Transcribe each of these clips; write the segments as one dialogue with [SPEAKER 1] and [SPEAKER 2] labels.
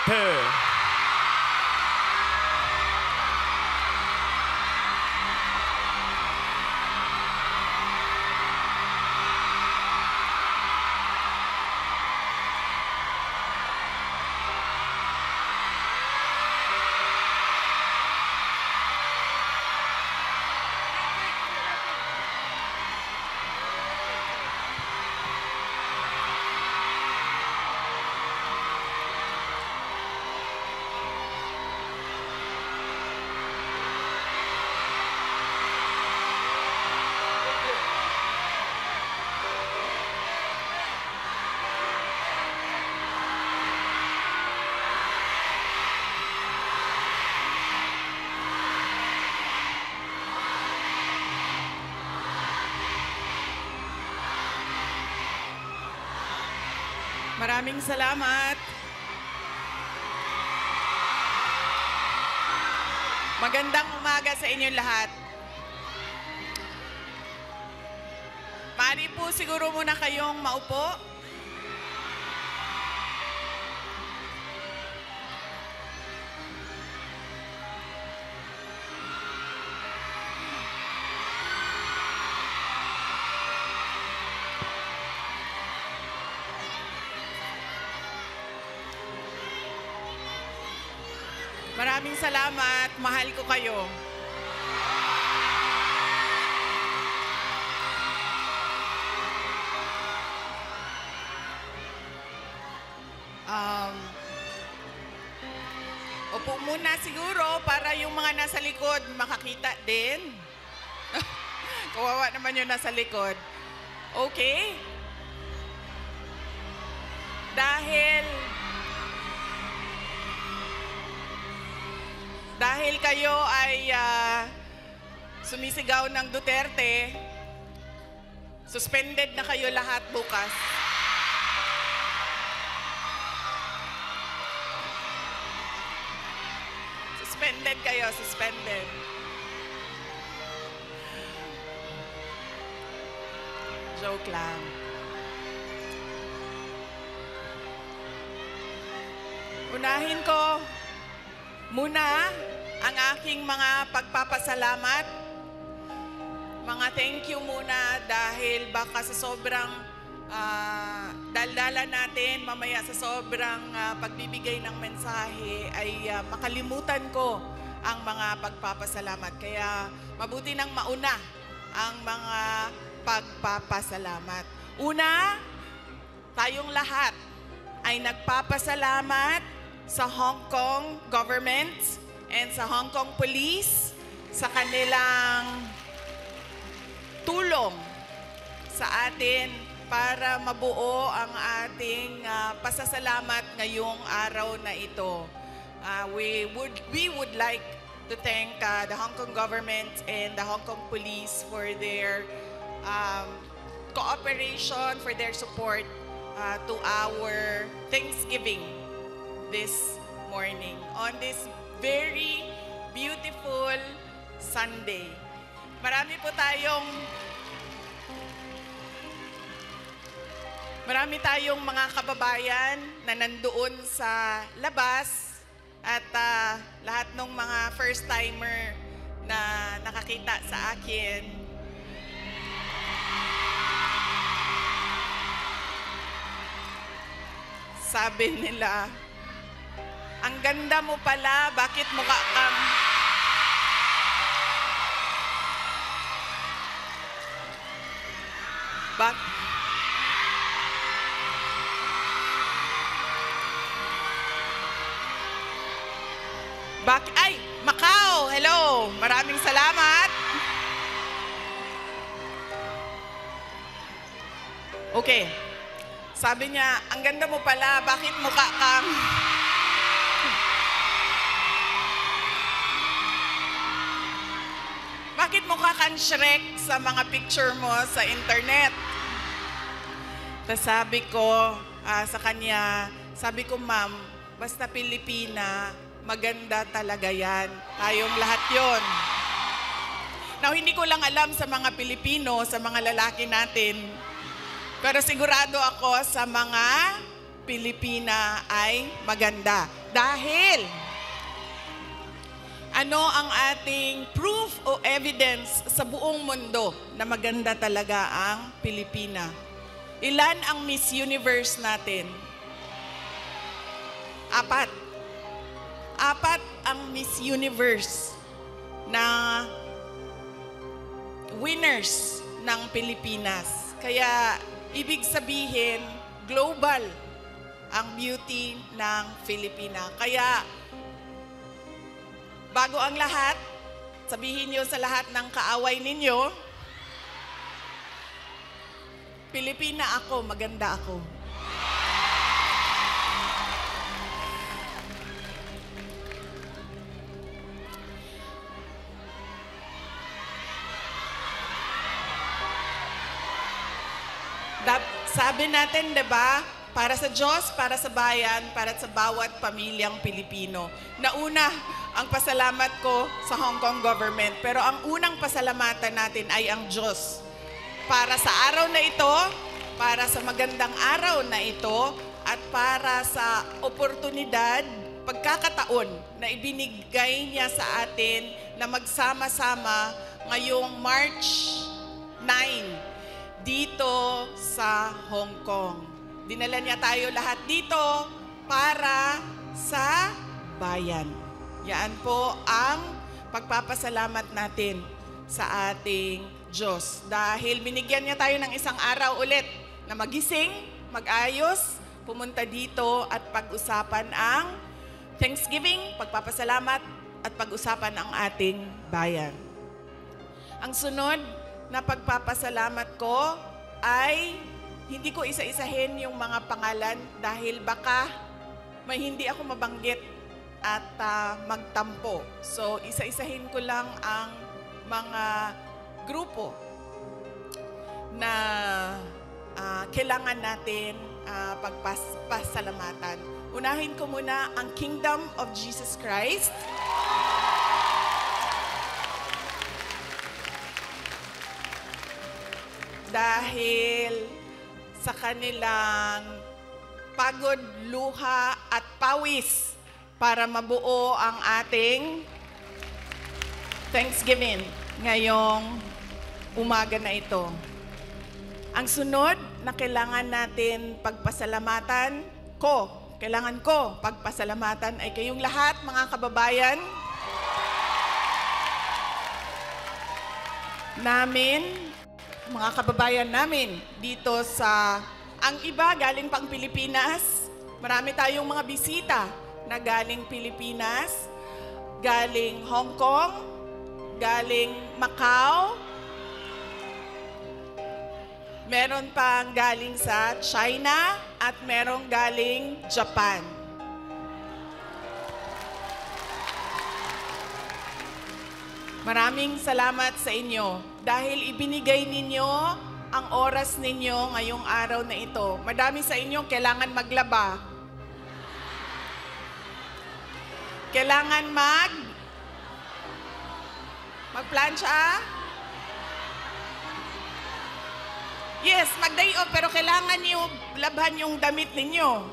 [SPEAKER 1] Duterte.
[SPEAKER 2] Maraming salamat. Magandang umaga sa inyong lahat. Maaari po siguro muna kayong maupo. Maraming salamat. Mahal ko kayo. Upo muna siguro para yung mga nasa likod makakita din. Kawawa naman yung nasa likod. Okay? Dahil kayo ay sumisigaw ng Duterte, suspended na kayo lahat bukas. Suspended kayo, suspended. Joke lang. Unahin ko muna ang aking mga pagpapasalamat. Mga thank you muna dahil baka sa sobrang daldala natin, mamaya sa sobrang pagbibigay ng mensahe ay makalimutan ko ang mga pagpapasalamat. Kaya mabuti nang mauna ang mga pagpapasalamat. Una, tayong lahat ay nagpapasalamat sa Hong Kong government and sa Hong Kong police sa kanilang tulong sa atin para mabuo ang ating pasasalamat ngayong araw na ito. We would like to thank the Hong Kong government and the Hong Kong police for their cooperation, for their support to our Thanksgiving this morning on this very beautiful Sunday. Marami tayong mga kababayan na nandoon sa labas at lahat ng mga first-timer na nakakita sa akin. Sabi nila, ang ganda mo pala, bakit mukha kang... Ay, Macau! Hello! Maraming salamat. Okay. Sabi niya, ang ganda mo pala, bakit mukha kang... Bakit mukha kang Shrek sa mga picture mo sa internet? Tapos sabi ko sa kanya, sabi ko, ma'am, basta Pilipina, maganda talaga yan. Tayong lahat yon. Now, hindi ko lang alam sa mga Pilipino, sa mga lalaki natin, pero sigurado ako sa mga Pilipina ay maganda. Dahil ano ang ating proof o evidence sa buong mundo na maganda talaga ang Pilipina? Ilan ang Miss Universe natin? 4. 4 ang Miss Universe na winners ng Pilipinas. Kaya ibig sabihin, global ang beauty ng Pilipina. Kaya bago ang lahat, sabihin niyo sa lahat ng kaaway ninyo, Pilipina ako, maganda ako. Sabi natin, 'di ba? Para sa Diyos, para sa bayan, para sa bawat pamilyang Pilipino. Nauna ang pasalamat ko sa Hong Kong government, pero ang unang pasalamatan natin ay ang Diyos. Para sa araw na ito, para sa magandang araw na ito, at para sa oportunidad, pagkakataon na ibinigay niya sa atin na magsama-sama ngayong March 9 dito sa Hong Kong. Dinala niya tayo lahat dito para sa bayan. Yan po ang pagpapasalamat natin sa ating Diyos. Dahil binigyan niya tayo ng isang araw ulit na magising, mag-ayos, pumunta dito at pag-usapan ang Thanksgiving, pagpapasalamat at pag-usapan ang ating bayan. Ang sunod na pagpapasalamat ko ay hindi ko isa-isahin yung mga pangalan dahil baka may hindi ako mabanggit at magtampo. So, isa-isahin ko lang ang mga grupo na kailangan natin pagpasalamatan. Unahin ko muna ang Kingdom of Jesus Christ. Dahil sa kanilang pagod, luha at pawis para mabuo ang ating Thanksgiving ngayong umaga na ito. Ang sunod na kailangan natin pagpasalamatan kailangan ko pagpasalamatan ay kayong lahat, mga kababayan namin, mga kababayan namin dito sa, ang iba galing pang Pilipinas. Marami tayong mga bisita na galing Pilipinas, galing Hong Kong, galing Macau, meron pang galing sa China, at merong galing Japan. Maraming salamat sa inyo dahil ibinigay ninyo ang oras ninyo ngayong araw na ito. Madami sa inyo kailangan maglaba. Kailangan magplansya. Yes, mag-day off, pero kailangan niyo labhan yung damit ninyo.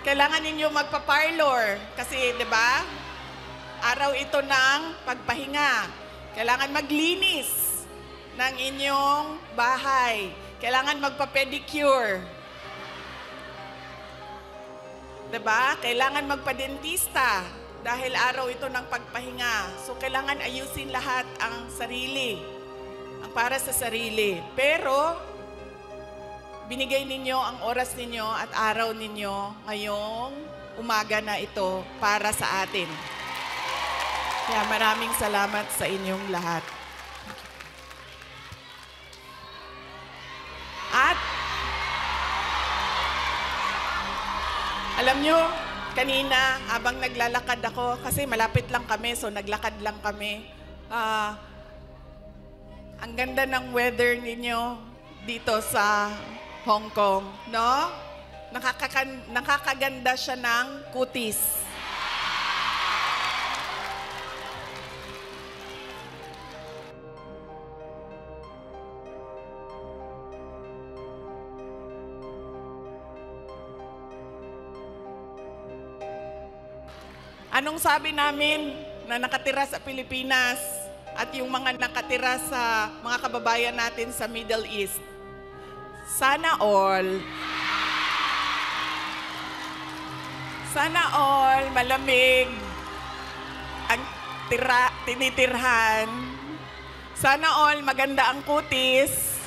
[SPEAKER 2] Kailangan ninyo magpa-parlor kasi, 'di ba? Araw ito ng pagpahinga. Kailangan maglinis ng inyong bahay. Kailangan magpa-pedicure. 'Di ba? Kailangan magpa-dentista dahil araw ito ng pagpahinga. So kailangan ayusin lahat ang sarili, ang para sa sarili. Pero binigay ninyo ang oras ninyo at araw ninyo ngayong umaga na ito para sa atin. Kaya maraming salamat sa inyong lahat. At alam nyo, kanina habang naglalakad ako, kasi malapit lang kami, so naglakad lang kami. Ang ganda ng weather ninyo dito sa Hong Kong, no? Nakakaganda siya ng kutis. Anong sabi namin na nakatira sa Pilipinas at yung mga nakatira sa mga kababayan natin sa Middle East? Sana all malamig ang tinitirhan. Sana all maganda ang kutis.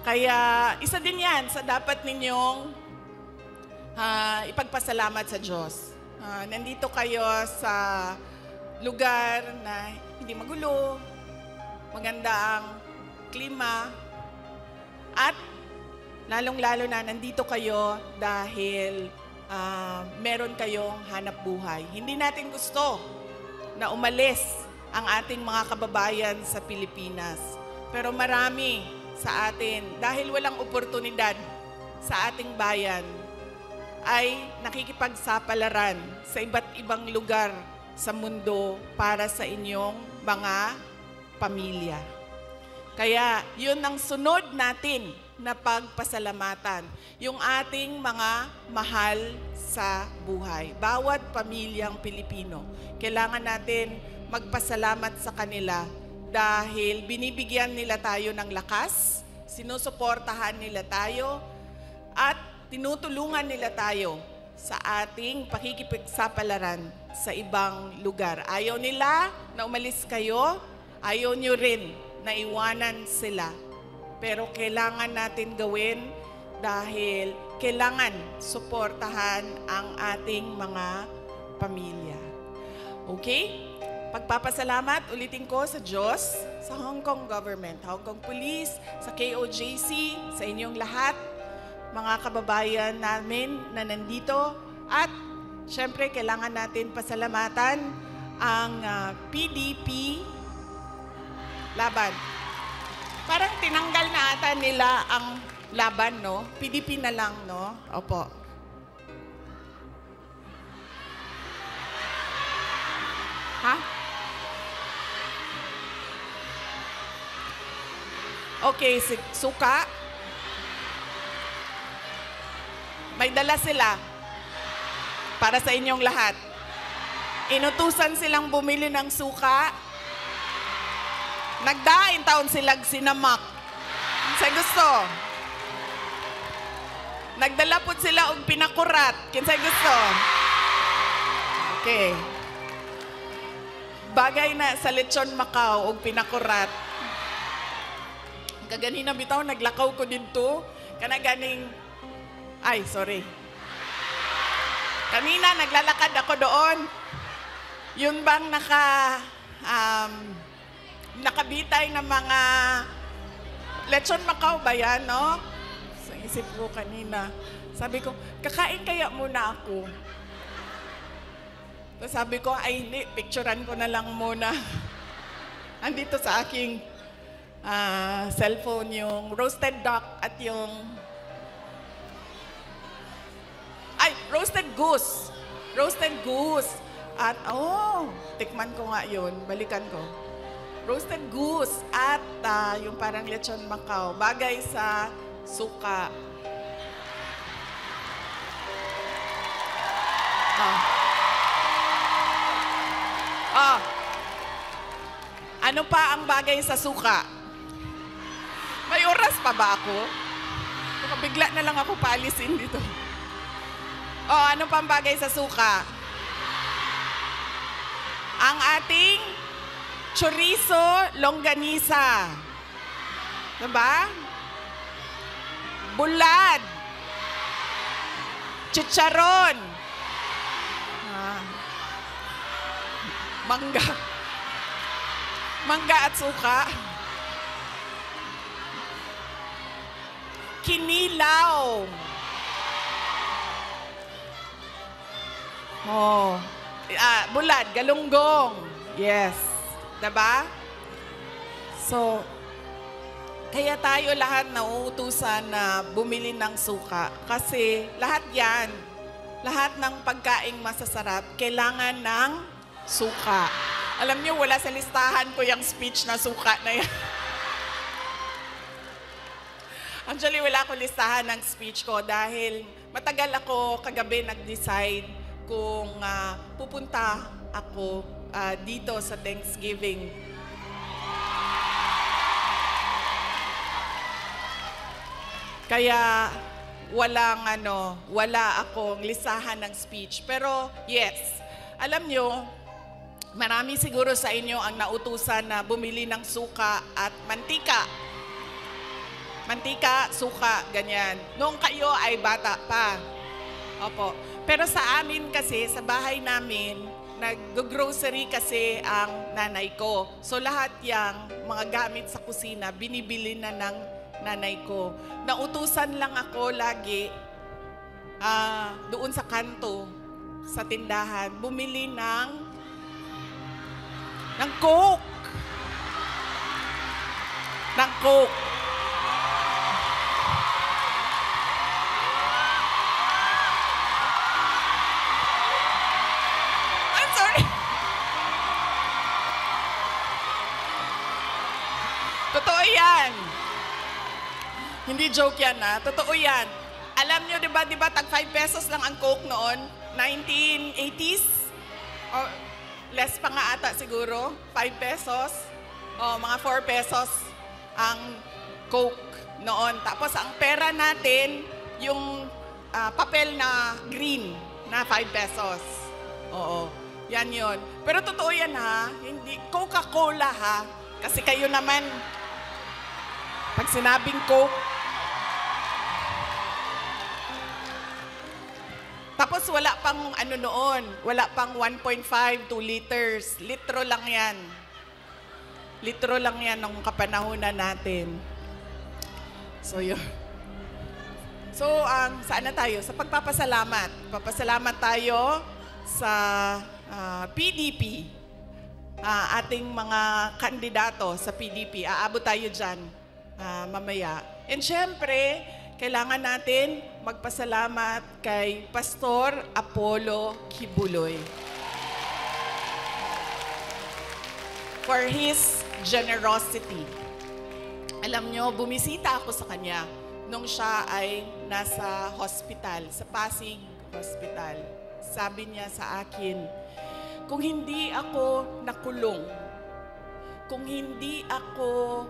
[SPEAKER 2] Kaya isa din yan sa dapat ninyong ipagpasalamat sa Diyos. Nandito kayo sa lugar na hindi magulo, maganda ang klima, at lalong-lalo na nandito kayo dahil meron kayong hanap buhay. Hindi natin gusto na umalis ang ating mga kababayan sa Pilipinas. Pero marami sa atin, dahil walang oportunidad sa ating bayan, ay nakikipagsapalaran sa iba't ibang lugar sa mundo para sa inyong mga pamilya. Kaya yun ang sunod natin na pagpasalamatan, yung ating mga mahal sa buhay. Bawat pamilyang Pilipino, kailangan natin magpasalamat sa kanila dahil binibigyan nila tayo ng lakas, sinusuportahan nila tayo, at tinutulungan nila tayo sa ating pakikipagsapalaran sa ibang lugar. Ayaw nila na umalis kayo, ayaw nyo rin na iwanan sila. Pero kailangan natin gawin dahil kailangan suportahan ang ating mga pamilya. Okay? Pagpapasalamat ulitin ko sa Diyos, sa Hong Kong government, Hong Kong Police, sa KOJC, sa inyong lahat, mga kababayan namin na nandito, at syempre kailangan natin pasalamatan ang PDP laban. Parang tinanggal na ata nila ang laban, no? PDP na lang, no? Opo. Ha? Okay, suka. May dala sila para sa inyong lahat. Inutusan silang bumili ng suka. Nagdain taon silang sinamak. Sa gusto. Nagdala po sila og pinakurat. Kinsay gusto. Okay. Bagay na sa lechon Macau og pinakurat. Kaganina bitaw naglakaw ko dito. Kana ganing sorry. Kanina naglalakad ako doon. Yun bang nakabitay ng mga lechon Macau ba yan, no? Sa isip ko kanina. Sabi ko, kakain kaya muna ako. So sabi ko, hindi, picturean ko na lang muna. Andito sa aking cellphone yung roasted duck at yung roasted goose. Roasted goose. At, tikman ko nga yun. Balikan ko. Roasted goose at yung parang lechon Macau. Bagay sa suka. Ano pa ang bagay sa suka? May oras pa ba ako? Baka bigla na lang ako paalisin dito. Ano pa ang bagay sa suka? Ang ating chorizo longganisa. Diba? Bulad. Chicharon. Mangga. Mangga at suka. Kinilaw. Bulad, galunggong. Yes. Diba? So, kaya tayo lahat nauutusan na bumili ng suka. Kasi lahat yan, lahat ng pagkaing masasarap, kailangan ng suka. Alam niyo, wala sa listahan ko yung speech na suka na yan. Actually, wala akong listahan ng speech ko dahil matagal ako kagabi nag-decide kung pupunta ako dito sa Thanksgiving. Kaya wala akong listahan ng speech. Pero yes, alam nyo, marami siguro sa inyo ang nautusan na bumili ng suka at mantika. Mantika, suka, ganyan. Noong kayo ay bata pa. Opo. Pero sa amin kasi, sa bahay namin, nag-grocery kasi ang nanay ko. So lahat yang mga gamit sa kusina, binibili na ng nanay ko. Nautusan lang ako lagi doon sa kanto, sa tindahan, bumili ng Coke. Ng Coke. I'm sorry. Totoo yan. Hindi joke yan totoo yan. Alam nyo, di ba tag 5 pesos lang ang Coke noon? 1980s? Or less pa nga ata siguro, 5 pesos. O mga 4 pesos ang Coke noon. Tapos ang pera natin, yung papel na green na 5 pesos. Oo, yan yun. Pero totoo yan hindi Coca-Cola Kasi kayo naman, pag sinabing Coke, tapos wala pang noon, wala pang 1.5, 2 liters. Litro lang yan. Litro lang yan nung kapanahunan natin. So yun. So, saan na tayo? Sa pagpapasalamat. Papasalamat tayo sa PDP. Ating mga kandidato sa PDP. Aabot tayo dyan mamaya. And syempre, kailangan natin magpasalamat kay Pastor Apollo Kibuloy for his generosity. Alam nyo, bumisita ako sa kanya nung siya ay nasa hospital, sa Pasig Hospital. Sabi niya sa akin, kung hindi ako nakulong, kung hindi ako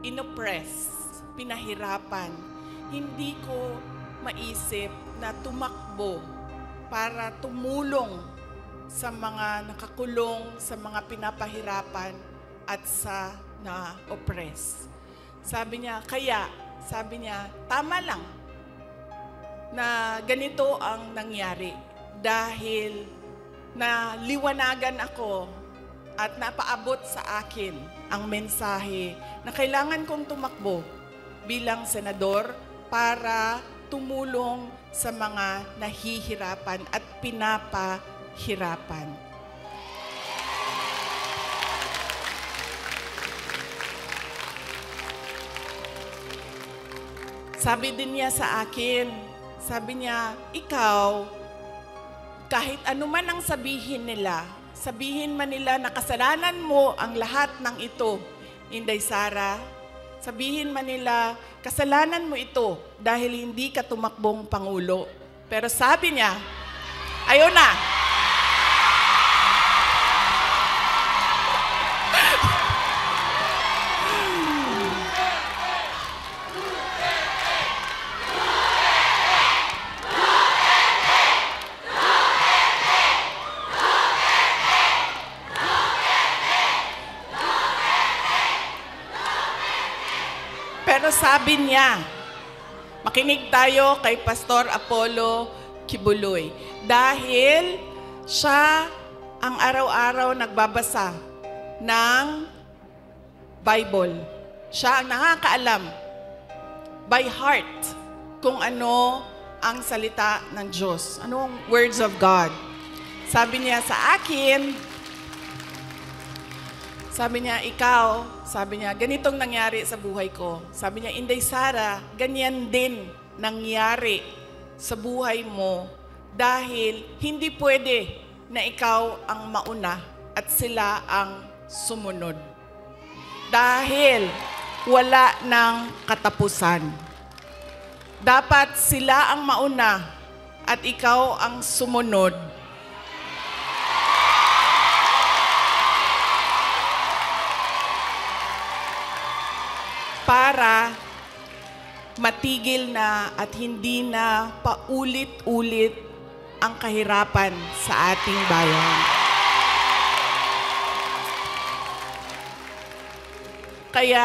[SPEAKER 2] inoppress, pinahirapan, hindi ko maisip na tumakbo para tumulong sa mga nakakulong, sa mga pinapahirapan at sa na-oppress. Sabi niya, tama lang na ganito ang nangyari dahil naliwanagan ako at napaabot sa akin ang mensahe na kailangan kong tumakbo bilang senador para tumulong sa mga nahihirapan at pinapahirapan. Sabi din niya sa akin, sabi niya, ikaw, kahit anuman ang sabihin nila, sabihin man nila na kasalanan mo ang lahat ng ito, Inday Sara, sabihin man nila, kasalanan mo ito dahil hindi ka tumakbong Pangulo. Pero sabi niya, ayaw na. Pero sabi niya, makinig tayo kay Pastor Apollo Kibuloy dahil siya ang araw-araw nagbabasa ng Bible. Siya ang nakakaalam by heart kung ano ang salita ng Diyos. Anong words of God. Sabi niya sa akin, sabi niya, ikaw, sabi niya, ganitong nangyari sa buhay ko. Sabi niya, Inday Sara, ganyan din nangyari sa buhay mo dahil hindi pwede na ikaw ang mauna at sila ang sumunod. Dahil wala ng katapusan. dapat sila ang mauna at ikaw ang sumunod. Para matigil na at hindi na paulit-ulit ang kahirapan sa ating bayan. Kaya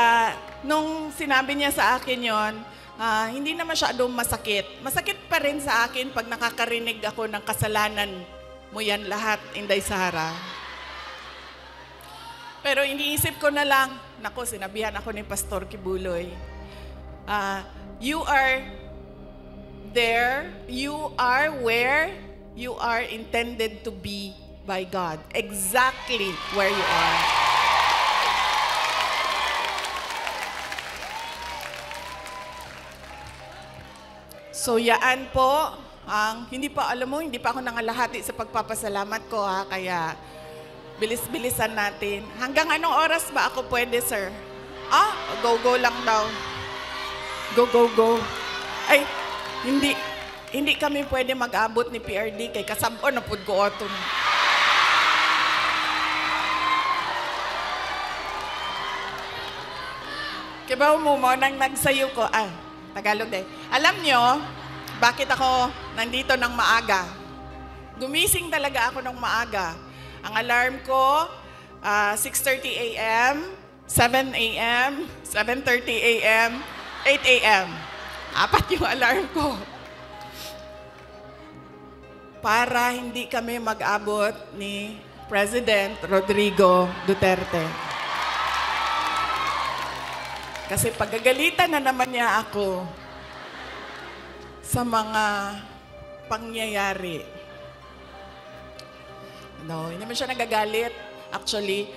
[SPEAKER 2] nung sinabi niya sa akin yon, hindi na masyadong masakit. Masakit pa rin sa akin pag nakakarinig ako ng kasalanan mo yan lahat, Inday Sara. Pero iniisip ko na lang, naku, sinabihan ako ni Pastor Kibuloy, you are there, you are where you are intended to be by God. Exactly where you are. So yaan po, hindi pa ako nangalahati sa pagpapasalamat ko kaya bilis-bilisan natin. Hanggang anong oras ba ako pwede, sir? Go lang daw. Go. Ay, hindi kami pwede mag-abot ni PRD kay kasabon na pud ko oton. Kibaw mo nang nagsayo ko. Tagalog din. Alam nyo, bakit ako nandito ng maaga? Gumising talaga ako ng maaga. Ang alarm ko, 6:30 a.m., 7 a.m., 7:30 a.m., 8 a.m. 4 yung alarm ko. Para hindi kami mag-abot ni President Rodrigo Duterte. Kasi pagagalitan na naman niya ako sa mga pangyayari. No, hindi naman siya nagagalit. Actually,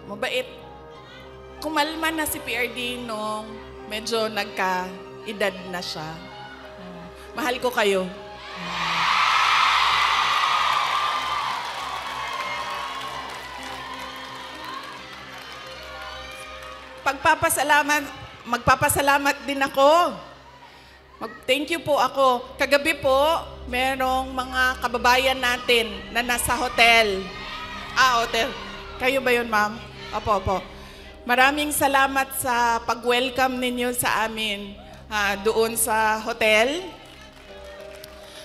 [SPEAKER 2] mabait. Kumalma na si PRD nung medyo nagka-edad na siya. Mahal ko kayo. Magpapasalamat din ako. Thank you po ako. Kagabi po, merong mga kababayan natin na nasa hotel. Hotel. Kayo ba yun, ma'am? Opo. Maraming salamat sa pag-welcome ninyo sa amin doon sa hotel.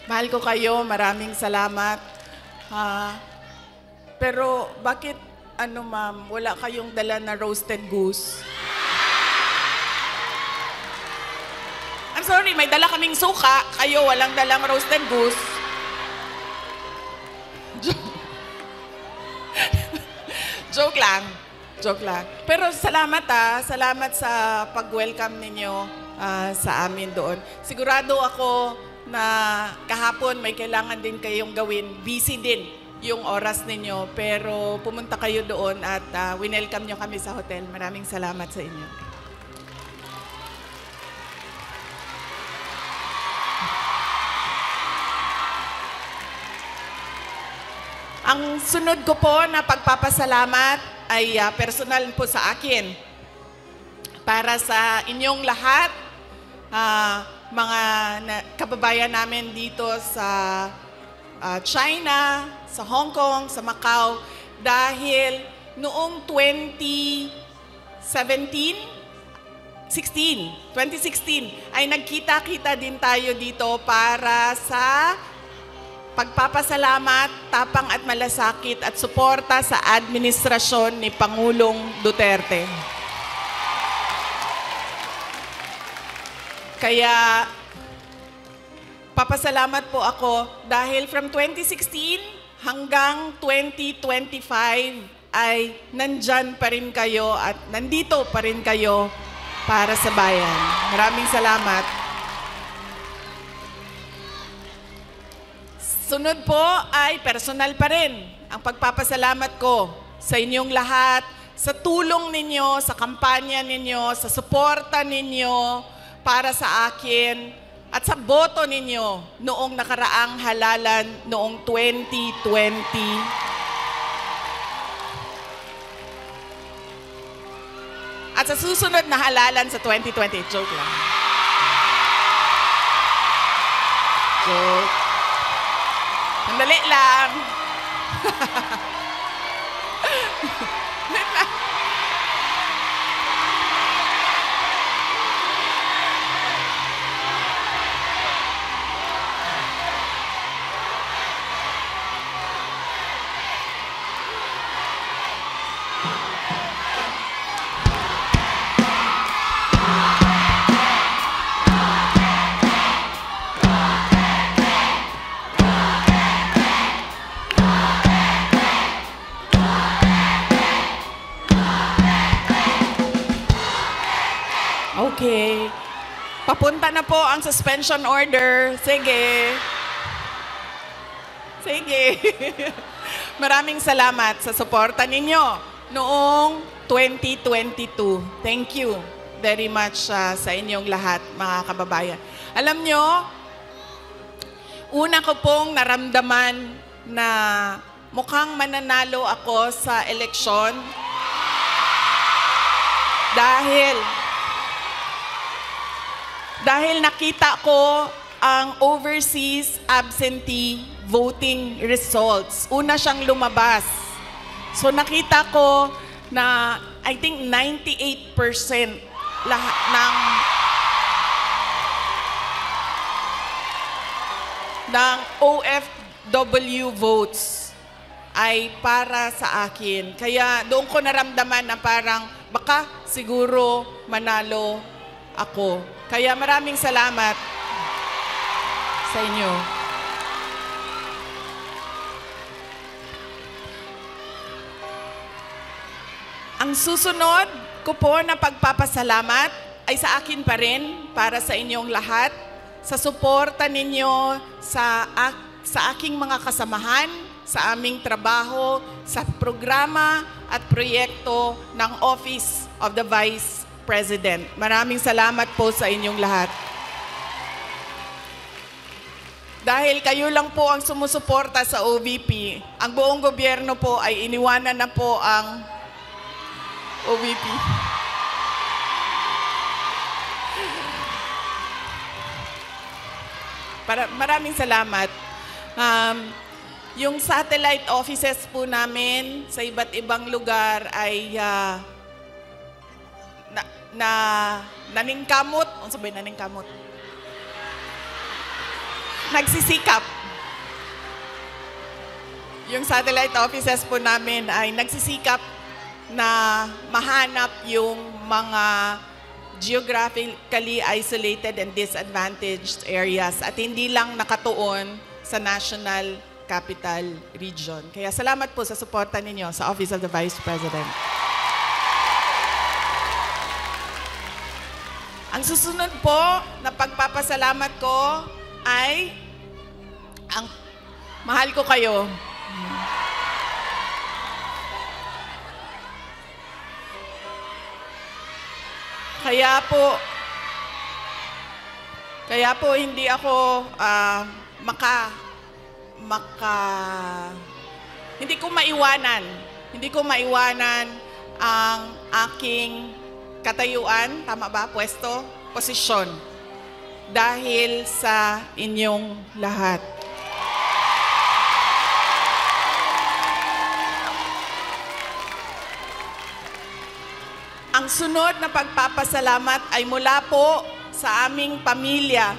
[SPEAKER 2] Mahal ko kayo. Maraming salamat. Pero bakit, ma'am, wala kayong dala na roasted goose? I'm sorry, may dala kaming suka. Kayo, walang dalang roasted goose. Joke lang. Pero salamat salamat sa pag-welcome ninyo sa amin doon. Sigurado ako na kahapon may kailangan din kayong gawin. Busy din yung oras ninyo. Pero pumunta kayo doon at winelcome nyo kami sa hotel. Maraming salamat sa inyo. Ang sunod ko po na pagpapasalamat ay personal po sa akin. Para sa inyong lahat, mga kababayan namin dito sa China, sa Hong Kong, sa Macau, dahil noong 2016 ay nagkita-kita din tayo dito para sa pagpapasalamat, tapang at malasakit at suporta sa administrasyon ni Pangulong Duterte. Kaya papasalamat po ako dahil from 2016 hanggang 2025 ay nandyan pa rin kayo at nandito pa rin kayo para sa bayan. Maraming salamat. Sunod po ay personal pa rin ang pagpapasalamat ko sa inyong lahat, sa tulong ninyo, sa kampanya ninyo, sa suporta ninyo para sa akin at sa boto ninyo noong nakaraang halalan noong 2020. At sa susunod na halalan sa 2020. Joke lang. Joke. Sandali lang. Okay. Papunta na po ang suspension order. Sige. Sige. Maraming salamat sa suporta ninyo noong 2022. Thank you very much sa inyong lahat, mga kababayan. Alam nyo, una ko pong naramdaman na mukhang mananalo ako sa eleksyon dahil nakita ko ang overseas absentee voting results. Una siyang lumabas. So nakita ko na I think 98% lahat ng OFW votes ay para sa akin. Kaya doon ko naramdaman na parang baka siguro manalo ako. Kaya maraming salamat sa inyo. Ang susunod ko po na pagpapasalamat ay sa akin pa rin, para sa inyong lahat, sa suporta ninyo sa aking mga kasamahan, sa aming trabaho, sa programa at proyekto ng Office of the Vice President. Maraming salamat po sa inyong lahat. Dahil kayo lang po ang sumusuporta sa OVP, ang buong gobyerno po ay iniwanan na po ang OVP. Maraming salamat. Yung satellite offices po namin sa iba't ibang lugar ay naningkamot. Ano sabihin naningkamot? Nagsisikap. Yung satellite offices po namin ay nagsisikap na mahanap yung mga geographically isolated and disadvantaged areas at hindi lang nakatuon sa National Capital Region. Kaya salamat po sa suporta ninyo sa Office of the Vice President. Ang susunod po na pagpapasalamat ko ay ang mahal ko kayo. Kaya po hindi ako hindi ko maiwanan ang aking katayuan, tama ba? Pwesto, posisyon, dahil sa inyong lahat. Ang sunod na pagpapasalamat ay mula po sa aming pamilya,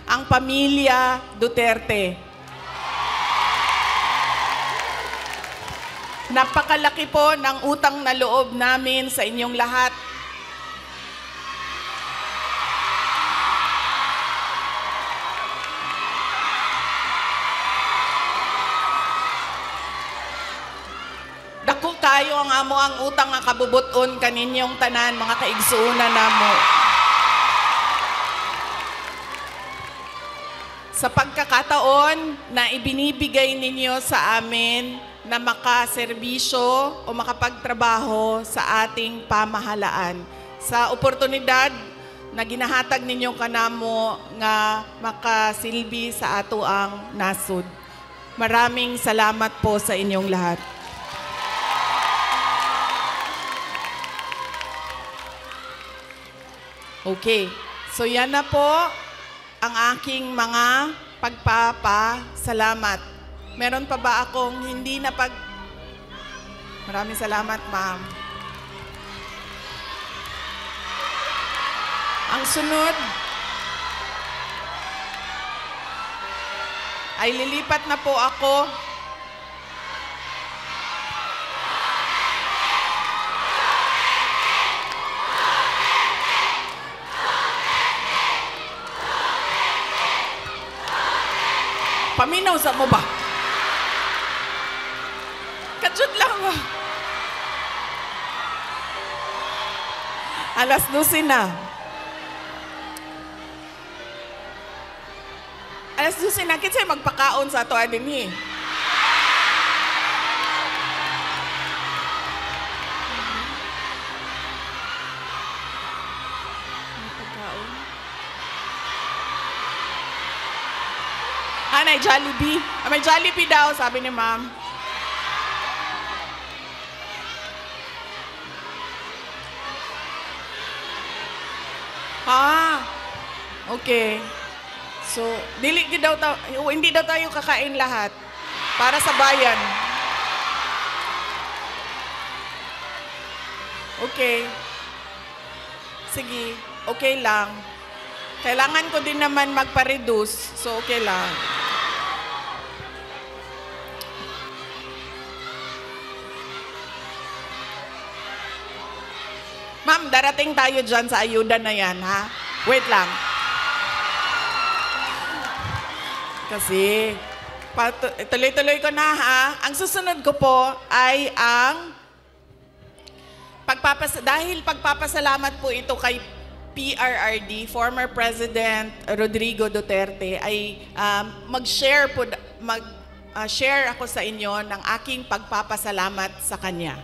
[SPEAKER 2] ang pamilya Duterte. Napakalaki po ng utang na loob namin sa inyong lahat. Dako kayo ang amo ang utang nga kabubuton kaninyong tanan, mga kaigsuuna namo. Sa pagkakataon na ibinibigay ninyo sa amin na makaserbisyo o makapagtrabaho sa ating pamahalaan. Sa oportunidad na ginahatag ninyo kanamo nga makasilbi sa ato ang nasud. Maraming salamat po sa inyong lahat. Okay. So yan na po ang aking mga pagpapasalamat. Meron pa ba akong hindi na Maraming salamat, ma'am. Ang sunod ay lilipat na po ako paminaw sa mo ba? Kadyot lang ba? Alas 12 na. Alas 12 na. Kinsay magpakaon sa ato adin hi. Magpakaon? May Jollibee. May Jollibee daw, sabi ni ma'am. Okay. So, hindi daw tayo kakain lahat para sa bayan. Okay. Sige, okay lang. Kailangan ko din naman magpa-reduce, so okay lang. Ma'am, darating tayo dyan sa ayuda na yan, ha? Wait lang. Kasi, tuloy-tuloy ko na, ha? Ang susunod ko po ay ang dahil pagpapasalamat po ito kay PRRD, former President Rodrigo Duterte, ay mag-share ako sa inyo ng aking pagpapasalamat sa kanya.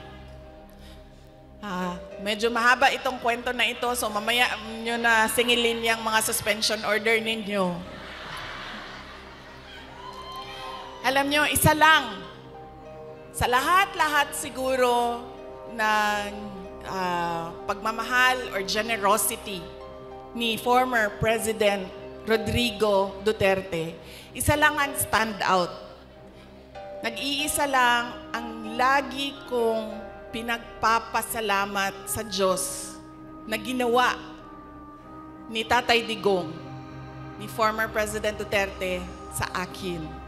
[SPEAKER 2] Medyo mahaba itong kwento na ito, so mamaya nyo na singilin yung mga suspension order ninyo. Alam nyo, isa lang, sa lahat-lahat siguro ng pagmamahal or generosity ni former President Rodrigo Duterte, isa lang ang stand out. Nag-iisa lang ang lagi kong pinagpapasalamat sa Diyos na ginawa ni Tatay Digong, ni former President Duterte sa akin.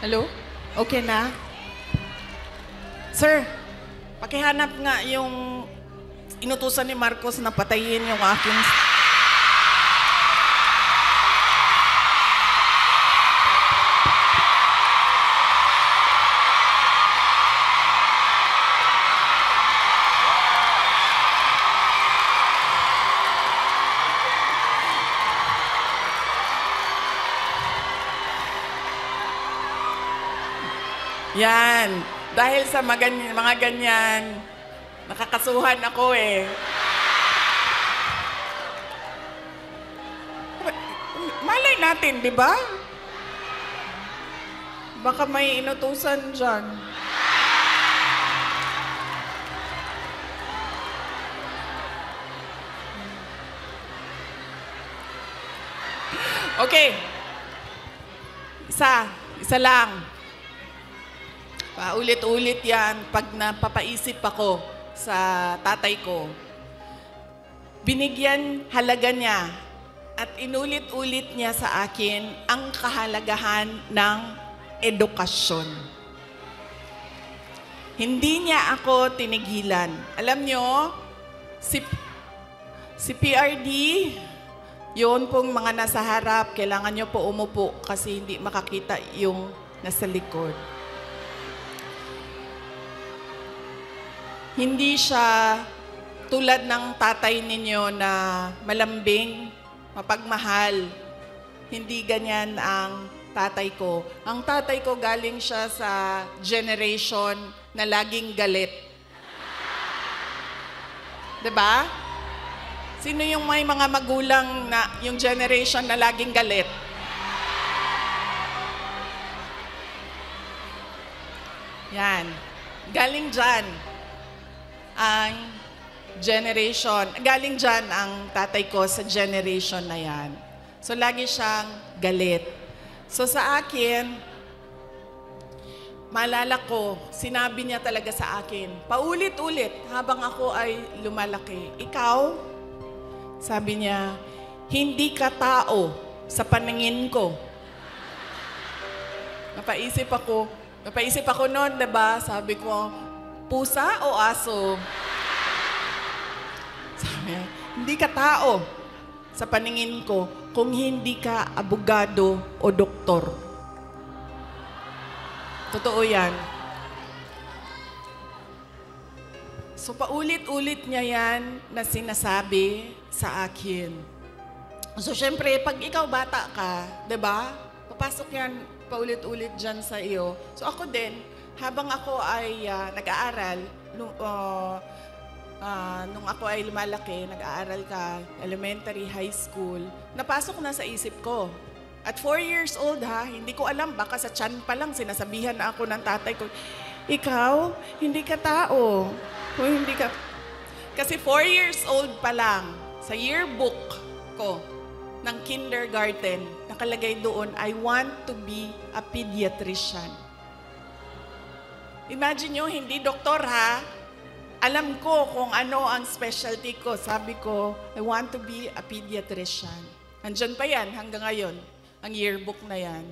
[SPEAKER 2] Hello? Okay na? Sir, pakihanap nga yung inutusan ni Marcos na patayin yung aking... Yan. Dahil sa mga ganyan, nakakasuhan ako eh. Malay natin, di ba? Baka may inutusan dyan. Okay. Isa lang. Paulit-ulit yan pag napapaisip ako sa tatay ko. binigyan halaga niya at inulit-ulit niya sa akin ang kahalagahan ng edukasyon. Hindi niya ako tinigilan. Alam nyo, si PRD, yun pong mga nasa harap, kailangan nyo po umupo kasi hindi makakita yung nasa likod. Hindi siya tulad ng tatay ninyo na malambing, mapagmahal. Hindi ganyan ang tatay ko. Ang tatay ko galing siya sa generation na laging galit. Diba? Sino yung may mga magulang na yung generation na laging galit? Yan. Galing dyan ang generation. Galing dyan ang tatay ko sa generation na yan. So, lagi siyang galit. So, sa akin, maalala ko, sinabi niya talaga sa akin, paulit-ulit habang ako ay lumalaki. Ikaw, sabi niya, hindi ka tao sa paningin ko. Napaisip ako noon, diba? Sabi ko, pusa o aso? Sabi niya, hindi ka tao sa paningin ko kung hindi ka abogado o doktor. Totoo yan. So, paulit-ulit niya yan na sinasabi sa akin. So, syempre, pag ikaw bata ka, diba? Papasok yan paulit-ulit dyan sa iyo. So, ako din, habang ako ay nag-aaral, nung ako ay lumalaki, nag-aaral ka, elementary, high school, napasok na sa isip ko. At 4 years old hindi ko alam, baka sa tiyan pa lang sinasabihan na ako ng tatay ko, ikaw, hindi ka tao. O hindi ka... Kasi 4 years old pa lang, sa yearbook ko ng kindergarten, nakalagay doon, I want to be a pediatrician. Imagine nyo, hindi doktor Alam ko kung ano ang specialty ko. Sabi ko, I want to be a pediatrician. Andyan pa yan hanggang ngayon, ang yearbook na yan.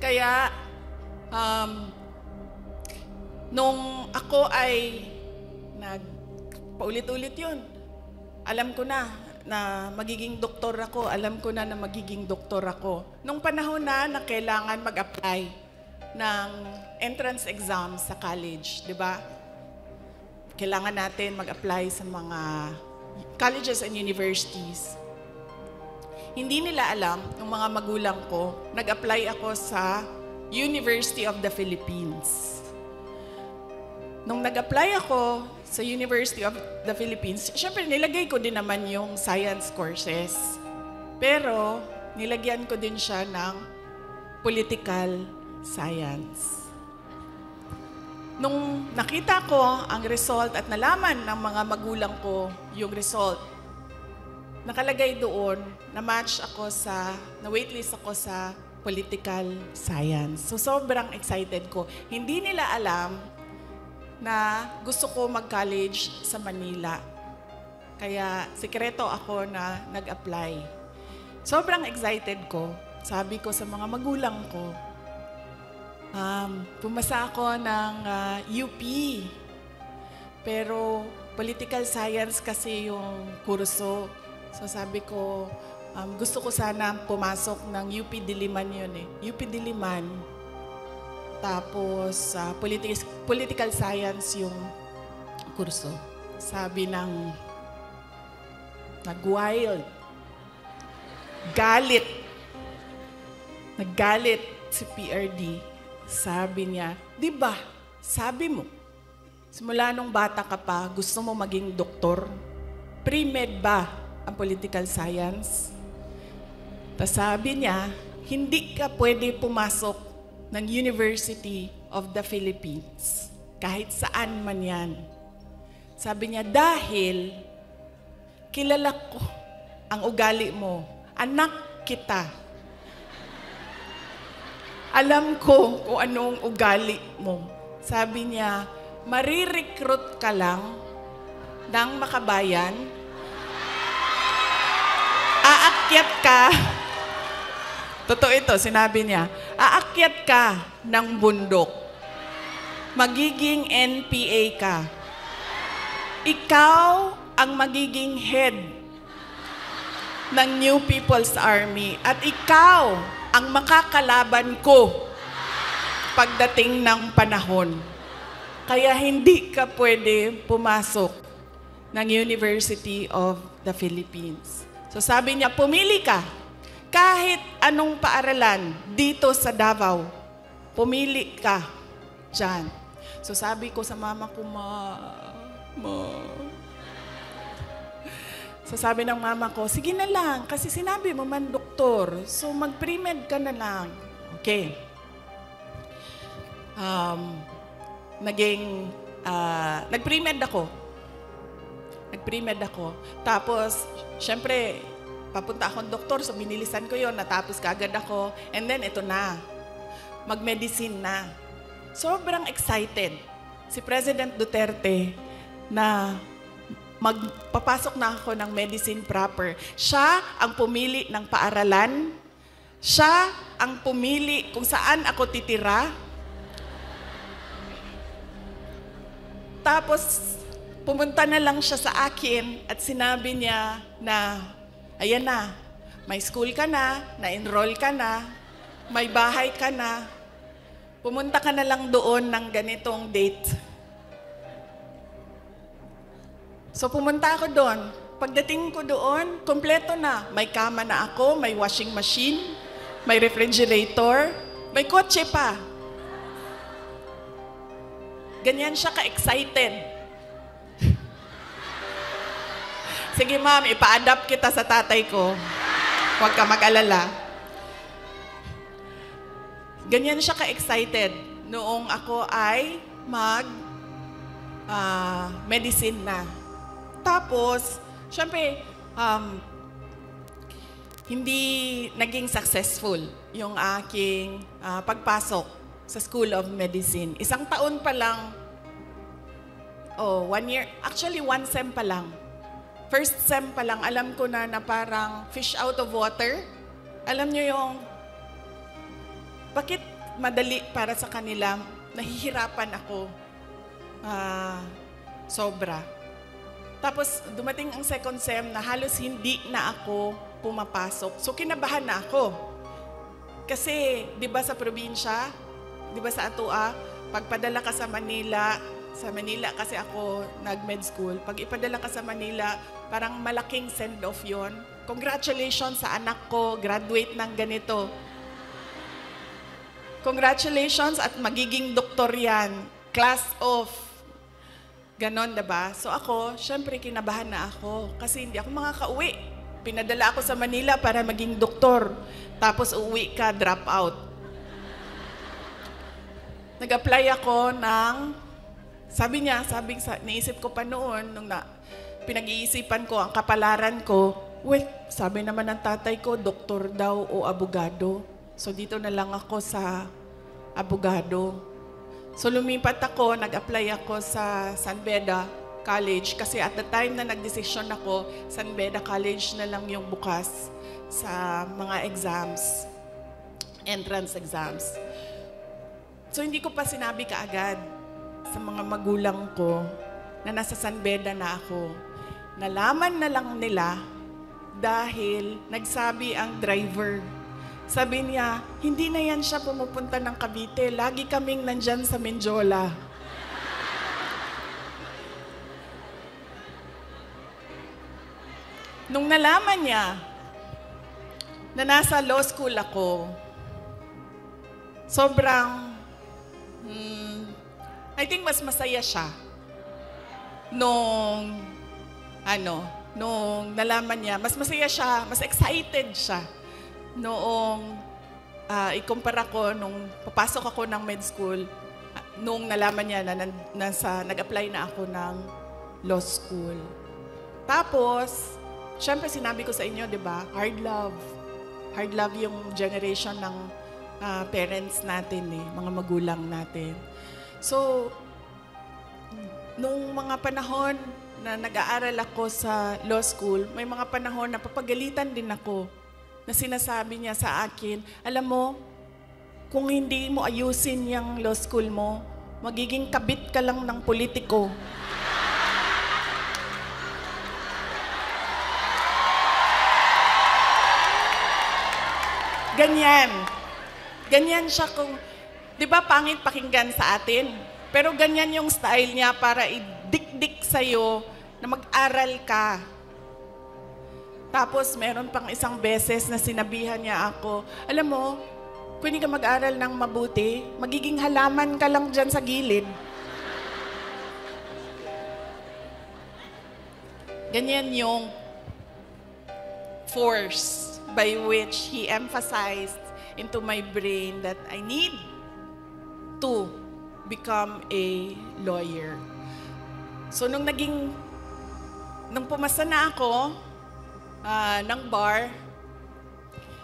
[SPEAKER 2] Kaya, nung ako ay paulit-ulit yun, alam ko na magiging doktor ako. Alam ko na magiging doktor ako. Nung panahon na kailangan mag-apply ng entrance exam sa college, di ba? Kailangan natin mag-apply sa mga colleges and universities. Hindi nila alam, ng mga magulang ko, nag-apply ako sa University of the Philippines. Nung nag-apply ako sa University of the Philippines, syempre nilagay ko din naman yung science courses. Pero nilagyan ko din siya ng political science. Nung nakita ko ang result at nalaman ng mga magulang ko yung result, nakalagay doon, na-match ako na-waitlist ako sa political science. So, sobrang excited ko. Hindi nila alam na gusto ko mag-college sa Manila. Kaya, sikreto ako na nag-apply. Sobrang excited ko. Sabi ko sa mga magulang ko, pumasa ako ng UP. Pero political science kasi yung kurso. So sabi ko, gusto ko sana pumasok ng UP Diliman yun UP Diliman. Tapos political science yung kurso. Sabi ng nag-wild. Naggalit si PRD. Sabi niya, di ba, sabi mo, simula nung bata ka pa, gusto mo maging doktor? Pre-med ba ang political science? Tapos sabi niya, hindi ka pwede pumasok ng University of the Philippines. Kahit saan man yan. Sabi niya, dahil kilala ko ang ugali mo. Anak kita. Alam ko kung anong ugali mo. Sabi niya, marirecruit ka lang ng makabayan, aakyat ka, totoo ito, sinabi niya, aakyat ka ng bundok, magiging NPA ka. Ikaw ang magiging head ng New People's Army at ikaw ang makakalaban ko pagdating ng panahon. Kaya hindi ka pwede pumasok ng University of the Philippines. So sabi niya, pumili ka. Kahit anong paaralan dito sa Davao, pumili ka dyan. So sabi ko sa mama ko, Ma. So sabi ng mama ko, sige na lang, kasi sinabi mo man doktor, so mag-pre-med ka na lang. Okay. Nag-pre-med ako. Tapos, syempre, papunta akong doktor, so binilisan ko yon, natapos kaagad ako. And then, ito na, mag-medicine na. Sobrang excited si President Duterte na magpapasok na ako ng medicine proper. Siya ang pumili ng paaralan. Siya ang pumili kung saan ako titira. Tapos, pumunta na lang siya sa akin at sinabi niya na, ayan na, may school ka na, na-enroll ka na, may bahay ka na, pumunta ka na lang doon ng ganitong date. So pumunta ako doon. Pagdating ko doon, kompleto na. May kama na ako, may washing machine, may refrigerator, may kotse pa. Ganyan siya ka-excited. Sige ma'am, ipa-adapt kita sa tatay ko. Huwag ka mag-alala. Ganyan siya ka-excited noong ako ay medicine na. Tapos, syempre, hindi naging successful yung aking pagpasok sa School of Medicine. 1 taon pa lang, 1 year, actually 1 sem pa lang. First sem pa lang, alam ko na parang fish out of water. Alam nyo yung, bakit madali para sa kanila, nahihirapan ako, sobra. Tapos, dumating ang second sem na halos hindi na ako pumapasok. So, kinabahan na ako. Kasi, di ba sa probinsya, di ba sa Atua, pagpadala ka sa Manila kasi ako nag-med school, pag ipadala ka sa Manila, parang malaking send-off yon. Congratulations sa anak ko, graduate ng ganito. Congratulations at magiging doktor yan. Class of ganon, diba? So ako, syempre kinabahan na ako kasi hindi ako makakauwi. Pinadala ako sa Manila para maging doktor. Tapos uuwi ka, drop out. Nag-apply ako ng, naisip ko pa noon, nung pinag-iisipan ko ang kapalaran ko, sabi naman ng tatay ko, doktor daw o abogado. So dito na lang ako sa abogado. So lumipat ako, nag-apply ako sa San Beda College kasi at the time na nagdesisyon ako, San Beda College na lang yung bukas sa mga exams, entrance exams. So hindi ko pa sinabi kaagad sa mga magulang ko na nasa San Beda na ako. Nalaman na lang nila dahil nagsabi ang driver. Sabi niya, hindi na yan siya pumupunta ng Cavite. Lagi kaming nandyan sa Menjola. Nung nalaman niya na nasa law school ako, sobrang, I think mas masaya siya nung nalaman niya. Mas masaya siya, mas excited siya noong ikumpara ko nung papasok ako ng med school, nung nalaman niya na nag-apply na ako ng law school. Tapos, syempre sinabi ko sa inyo, di ba, hard love. Hard love yung generation ng parents natin, mga magulang natin. So, nung mga panahon na nag-aaral ako sa law school, may mga panahon na papagalitan din ako na sinasabi niya sa akin, alam mo, kung hindi mo ayusin yung law school mo, magiging kabit ka lang ng politiko. Ganyan. Ganyan siya kung, di ba pangit pakinggan sa atin? Pero ganyan yung style niya para idikdik sa'yo na mag-aral ka. Tapos meron pang isang beses na sinabihan niya ako, alam mo, kung hindi ka mag-aral ng mabuti, magiging halaman ka lang dyan sa gilid. Ganyan yung force by which he emphasized into my brain that I need to become a lawyer. So nung pumasa na ako ng bar,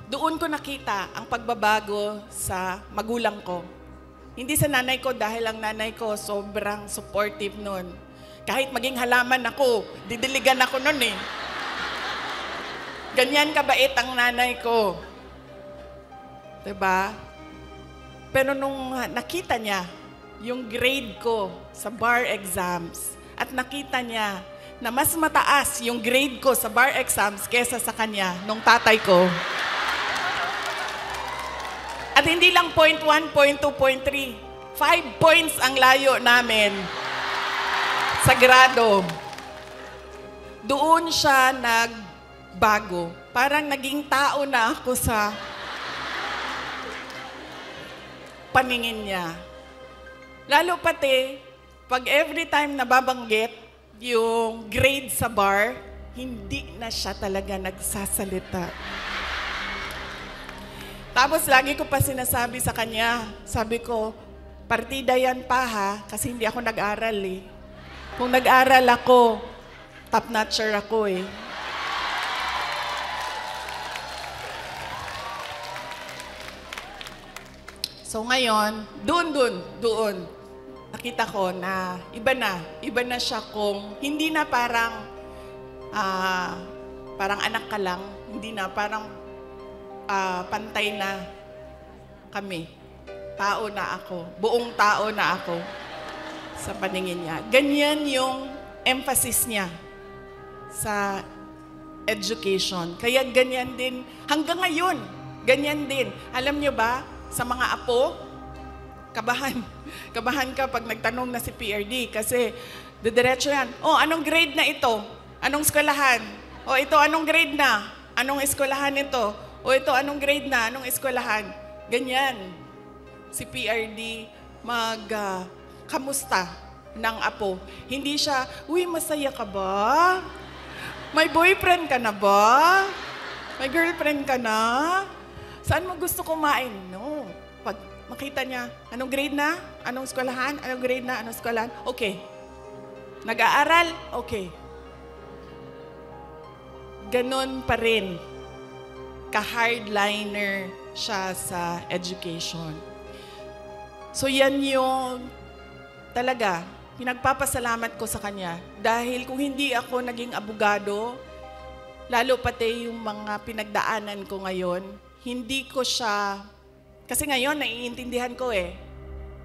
[SPEAKER 2] doon ko nakita ang pagbabago sa magulang ko. Hindi sa nanay ko dahil ang nanay ko sobrang supportive nun. Kahit maging halaman ako, didiligan ako nun eh. Ganyan kabait ang nanay ko. Diba? Pero nung nakita niya yung grade ko sa bar exams at nakita niya na mas mataas yung grade ko sa bar exams kesa sa kanya nung tatay ko, at hindi lang 0.1, 0.2, 0.3. 5 points ang layo namin sa grado. Doon siya nagbago. Parang naging tao na ako sa paningin niya. Lalo pati, pag every time nababanggit yung grade sa bar, hindi na siya talaga nagsasalita. Tapos lagi ko pa sinasabi sa kanya, sabi ko, partida yan pa ha, kasi hindi ako nag-aral eh. Kung nag-aral ako, top-notcher ako eh. So ngayon, doon, nakita ko na iba na siya kung hindi na parang anak ka lang, hindi na parang pantay na kami. Tao na ako. Buong tao na ako sa paningin niya. Ganyan yung emphasis niya sa education. Kaya ganyan din, hanggang ngayon, ganyan din. Alam niyo ba, sa mga apo, kabahan ka pag nagtanong na si PRD kasi didiretso yan, oh, anong grade na ito? Anong eskwelahan? Oh, ito, anong grade na? Anong eskwelahan ito? O ito, anong grade na? Anong eskwelahan? Ganyan. Si PRD kamusta ng apo. Hindi siya, uy, masaya ka ba? May boyfriend ka na ba? May girlfriend ka na? Saan mo gusto kumain? No. Pag makita niya, anong grade na? Anong eskwelahan? Anong grade na? Anong eskwelahan? Okay. Nag-aaral? Okay. Ganon pa rin. Ka-hardliner siya sa education. So yan yung talaga, pinagpapasalamat ko sa kanya. Dahil kung hindi ako naging abogado, lalo pati yung mga pinagdaanan ko ngayon, hindi ko siya, kasi ngayon naiintindihan ko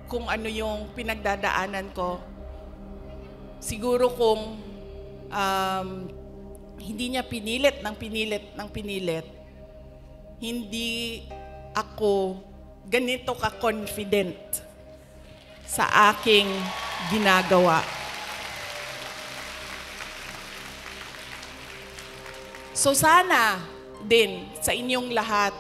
[SPEAKER 2] kung ano yung pinagdadaanan ko. Siguro kung hindi niya pinilit, hindi ako ganito ka-confident sa aking ginagawa. So sana din sa inyong lahat,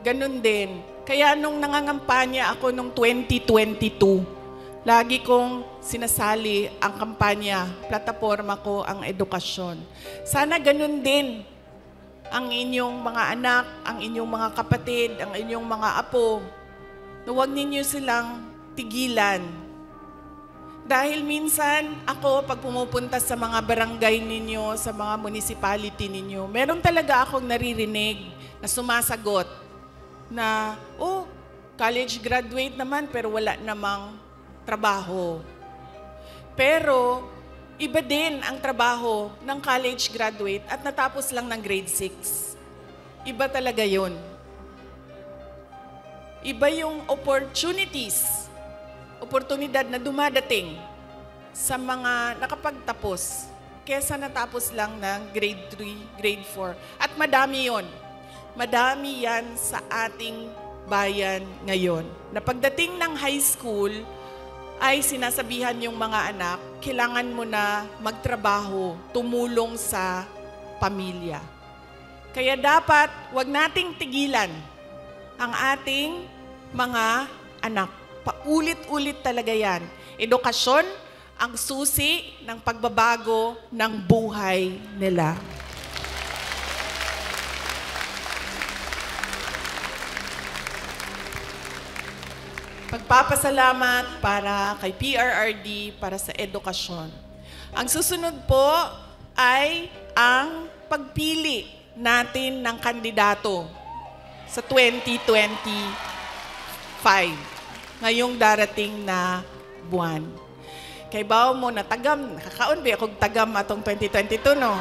[SPEAKER 2] ganun din. Kaya nung nangangampanya ako nung 2022, lagi kong sinasali ang kampanya, plataforma ko ang edukasyon. Sana ganun din ang inyong mga anak, ang inyong mga kapatid, ang inyong mga apo, na huwag ninyo silang tigilan. Dahil minsan, ako, pag pumupunta sa mga barangay ninyo, sa mga municipality ninyo, meron talaga akong naririnig na sumasagot na, oh, college graduate naman pero wala namang trabaho. Pero, Iba din ang trabaho ng college graduate at natapos lang ng grade 6. Iba talaga yun. Iba yung oportunidad na dumadating sa mga nakapagtapos kesa natapos lang ng grade 3, grade 4. At madami yon. Madami yan sa ating bayan ngayon. Na pagdating ng high school, ay sinasabihan yung mga anak, kailangan mo na magtrabaho, tumulong sa pamilya. Kaya dapat, wag nating tigilan ang ating mga anak. Paulit-ulit talaga yan. Edukasyon ang susi ng pagbabago ng buhay nila. Pagpapasalamat para kay PRRD para sa edukasyon. Ang susunod po ay ang pagpili natin ng kandidato sa 2025, ngayong darating na buwan. Kay bao mo na tagam, nakakaon ba akong tagam atong 2022, no?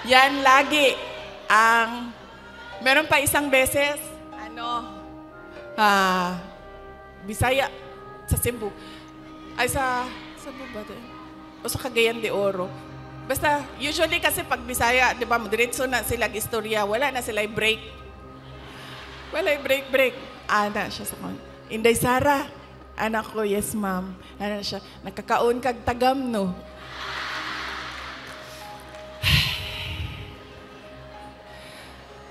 [SPEAKER 2] Yan lagi ang, meron pa isang beses, Bisaya, sa Cebu. Ay, sa Cebu ba din? O sa Cagayan de Oro. Basta, usually kasi pag Bisaya, di ba, diretso na sila istorya, wala na sila break. Wala break. Ana siya sa kon. Inday Sara, anak ko, yes ma'am. Ana siya, nakakaon kag tagam, no?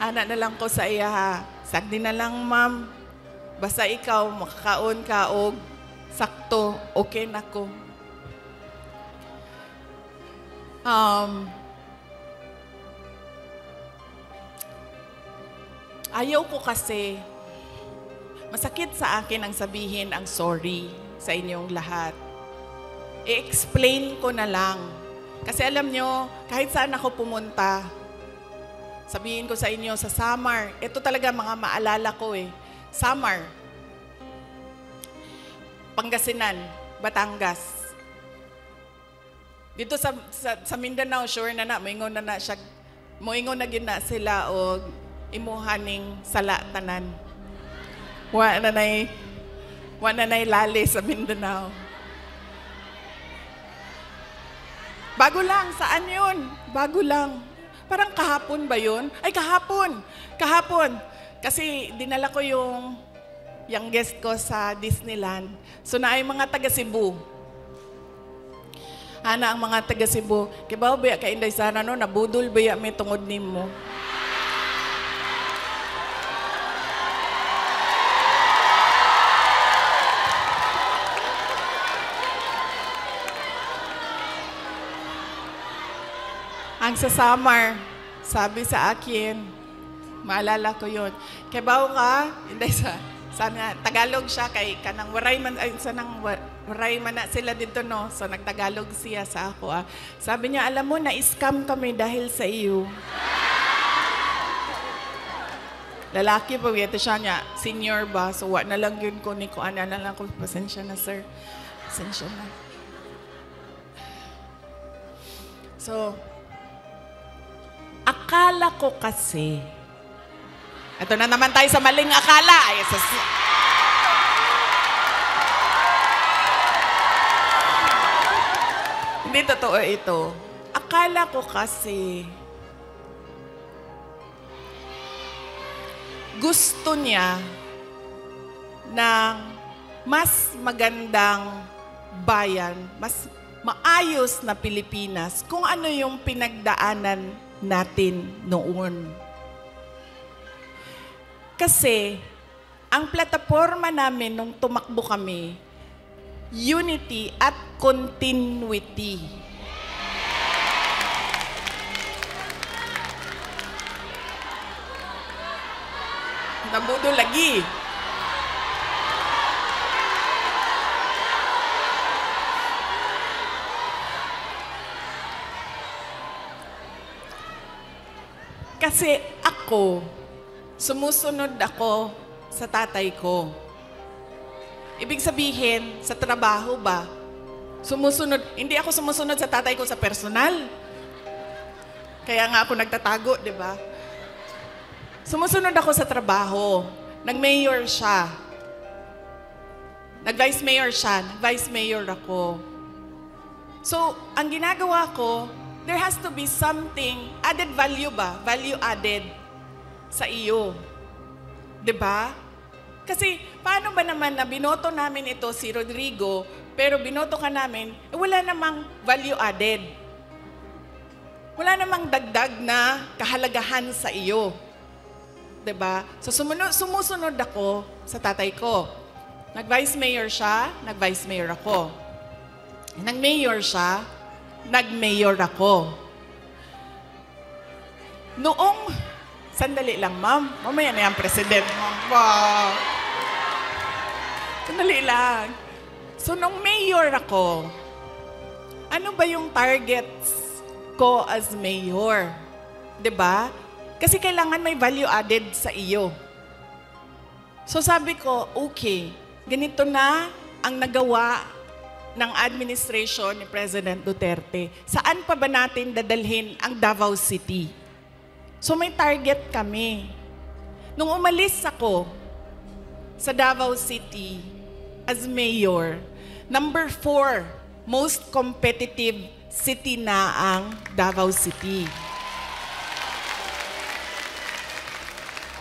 [SPEAKER 2] Anak na lang ko sa iya, ha. Sagdi na lang, ma'am. Basta ikaw, makakaon ka o sakto, okay na ko. Ayaw ko kasi, masakit sa akin ang sabihin ang sorry sa inyong lahat. I-explain ko na lang. Kasi alam nyo, kahit saan ako pumunta, sabihin ko sa inyo, sa Samar, ito talaga mga maalala ko eh. Samar, Pangasinan, Batangas. Dito sa Mindanao, sure na moingon na siya, moingon na gina sila o imuhaning sala tanan. Wa na nay lali sa Mindanao. Bago lang, saan yun? Bago lang. Parang kahapon ba yun? Ay, kahapon. Kasi dinala ko yung guest ko sa Disneyland. So na ay mga taga Cebu. Ana ang mga taga Cebu. Kibaw ba ka Inday Sara no? Nabudol ba may tungod nimo? Ang sa Samar, sabi sa akin, maalala ko yun, kibaw ka, hindi sana, Tagalog siya, kay kanang waray man, ay sanang waray man na sila dito, no? So nagtagalog siya sa ako, ah. Sabi niya, alam mo, na-scam kami dahil sa iyo. Lalaki pa, ito siya niya, senior ba? So wa na lang yun ko, ni ko, ana na lang ko, pasensya na sir, pasensya na. So, akala ko kasi, ito na naman tayo sa maling akala. Ay, hindi totoo ito. Akala ko kasi, gusto niya ng mas magandang bayan, mas maayos na Pilipinas kung ano yung pinagdaanan natin noon. Kasi, ang plataforma namin nung tumakbo kami, unity at continuity. Nabudo lagi. Kasi ako, sumusunod ako sa tatay ko. Ibig sabihin, sa trabaho ba? Sumusunod, hindi ako sumusunod sa tatay ko sa personal. Kaya nga ako nagtatago, di ba? Sumusunod ako sa trabaho. Nag-mayor siya. Nag-vice mayor siya. Nag-vice mayor ako. So, ang ginagawa ko, there has to be something, added value ba? Value added sa iyo. Diba? Kasi, paano ba naman na binoto namin ito si Rodrigo, pero binoto ka namin, wala namang value added. Wala namang dagdag na kahalagahan sa iyo. Diba? So, sumusunod ako sa tatay ko. Nag-vice mayor siya, nag-vice mayor ako. Nag-mayor siya, nag-mayor ako. Noong, sandali lang, ma'am. Mamaya na yung president, ma'am. Wow. Sandali lang. So, nung mayor ako, ano ba yung targets ko as mayor? 'Di ba? Kasi kailangan may value added sa iyo. So, sabi ko, okay, ganito na ang nagawa ng administration ni President Duterte. Saan pa ba natin dadalhin ang Davao City? So may target kami. Nung umalis ako sa Davao City as mayor, number 4 most competitive city na ang Davao City.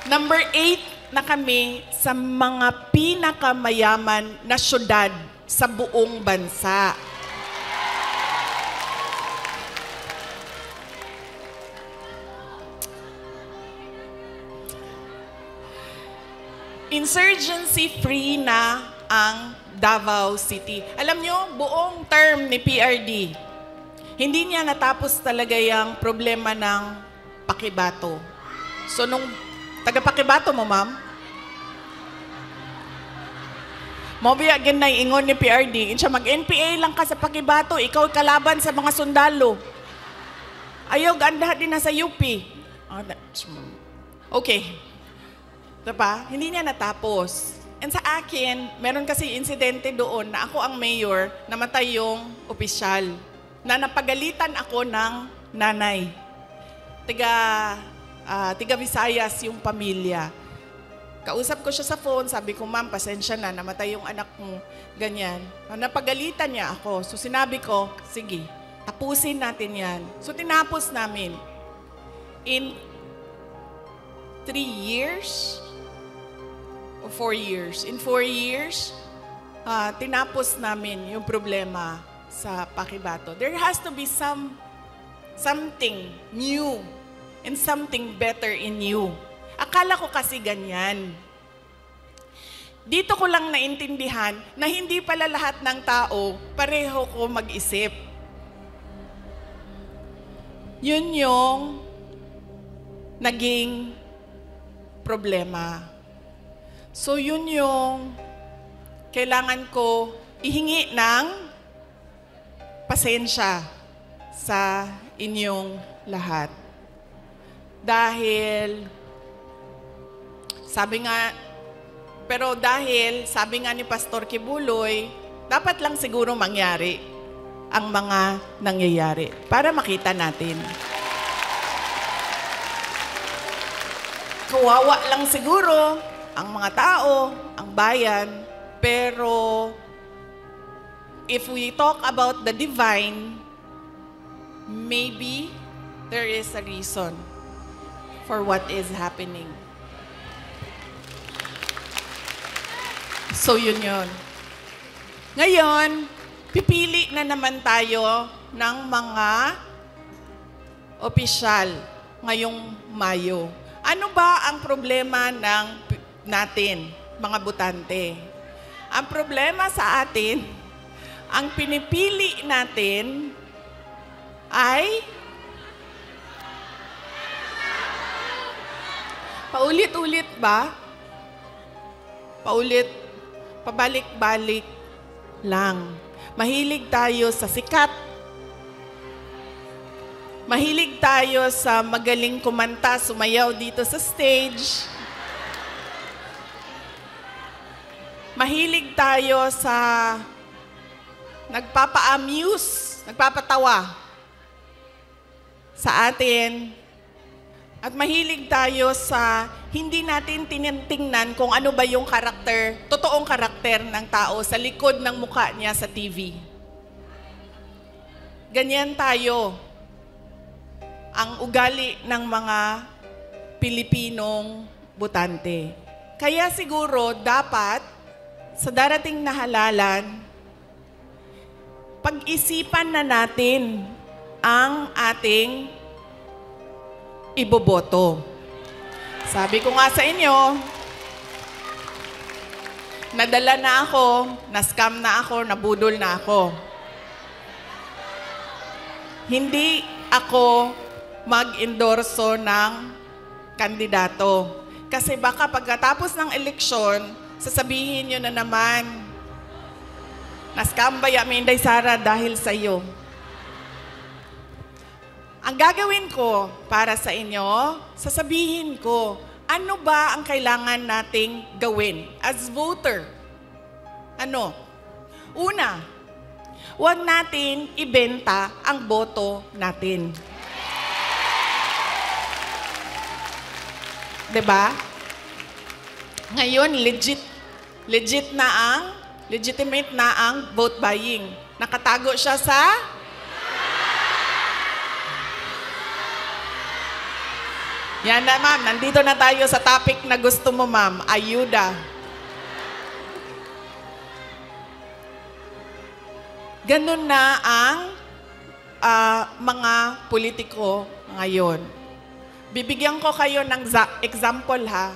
[SPEAKER 2] Number 8 na kami sa mga pinakamayaman na syudad sa buong bansa. Insurgency-free na ang Davao City. Alam nyo, buong term ni PRD, hindi niya natapos talaga yung problema ng Pakibato. So, nung taga-Pakibato mo, ma'am, Mobi again na ingon ni PRD, insya mag-NPA lang ka sa Pakibato, ikaw kalaban sa mga sundalo. Ayaw, ganda din na sa UP. Okay. Diba? Hindi niya natapos. And sa akin, meron kasi insidente doon na ako ang mayor, namatay yung opisyal. Na napagalitan ako ng nanay. Tiga Visayas yung pamilya. Kausap ko siya sa phone, sabi ko, ma'am, pasensya na, namatay yung anak mo, ganyan. Napagalitan niya ako. So sinabi ko, sige, tapusin natin yan. So tinapos namin. In 3 years, o 4 years, in 4 years, tinapos namin yung problema sa Pakibato. There has to be something new and something better in you. Akala ko kasi ganyan. Dito ko lang naintindihan na hindi pala lahat ng tao pareho ko mag-isip. Yun yung naging problema. So yun yung kailangan ko ihingi ng pasensya sa inyong lahat. Dahil sabi nga ni Pastor Kibuloy, dapat lang siguro mangyari ang mga nangyayari para makita natin. Kawawa lang siguro ang mga tao, ang bayan, pero if we talk about the divine, maybe there is a reason for what is happening. So, yun. Ngayon, pipili na naman tayo ng mga opisyal ngayong Mayo. Ano ba ang problema natin, mga botante? Ang problema sa atin, ang pinipili natin ay paulit-ulit ba? Pabalik-balik lang. Mahilig tayo sa sikat. Mahilig tayo sa magaling kumanta, sumayaw dito sa stage. mahilig tayo sa nagpapa-amuse, nagpapatawa sa atin. At mahilig tayo sa hindi natin tinitingnan kung ano ba yung karakter, totoong karakter ng tao sa likod ng mukha niya sa TV. Ganyan tayo ang ugali ng mga Pilipinong botante. Kaya siguro dapat sa darating na halalan, pag-isipan na natin ang ating iboboto. Sabi ko nga sa inyo, nadala na ako, na-scam na ako, nabudol na ako. Hindi ako mag-endorso ng kandidato. Kasi baka pagkatapos ng eleksyon, sasabihin nyo na naman, na-scam ba yamin Inday Sara dahil sa iyo? Ang gagawin ko para sa inyo, sasabihin ko, ano ba ang kailangan nating gawin as voter? Ano? Una, huwag natin ibenta ang boto natin. Diba? Ngayon, legitimate na ang vote buying. Nakatago siya sa yan na, ma'am. Nandito na tayo sa topic na gusto mo, ma'am. Ayuda. Ganun na ang mga politiko ngayon. Bibigyan ko kayo ng example, ha,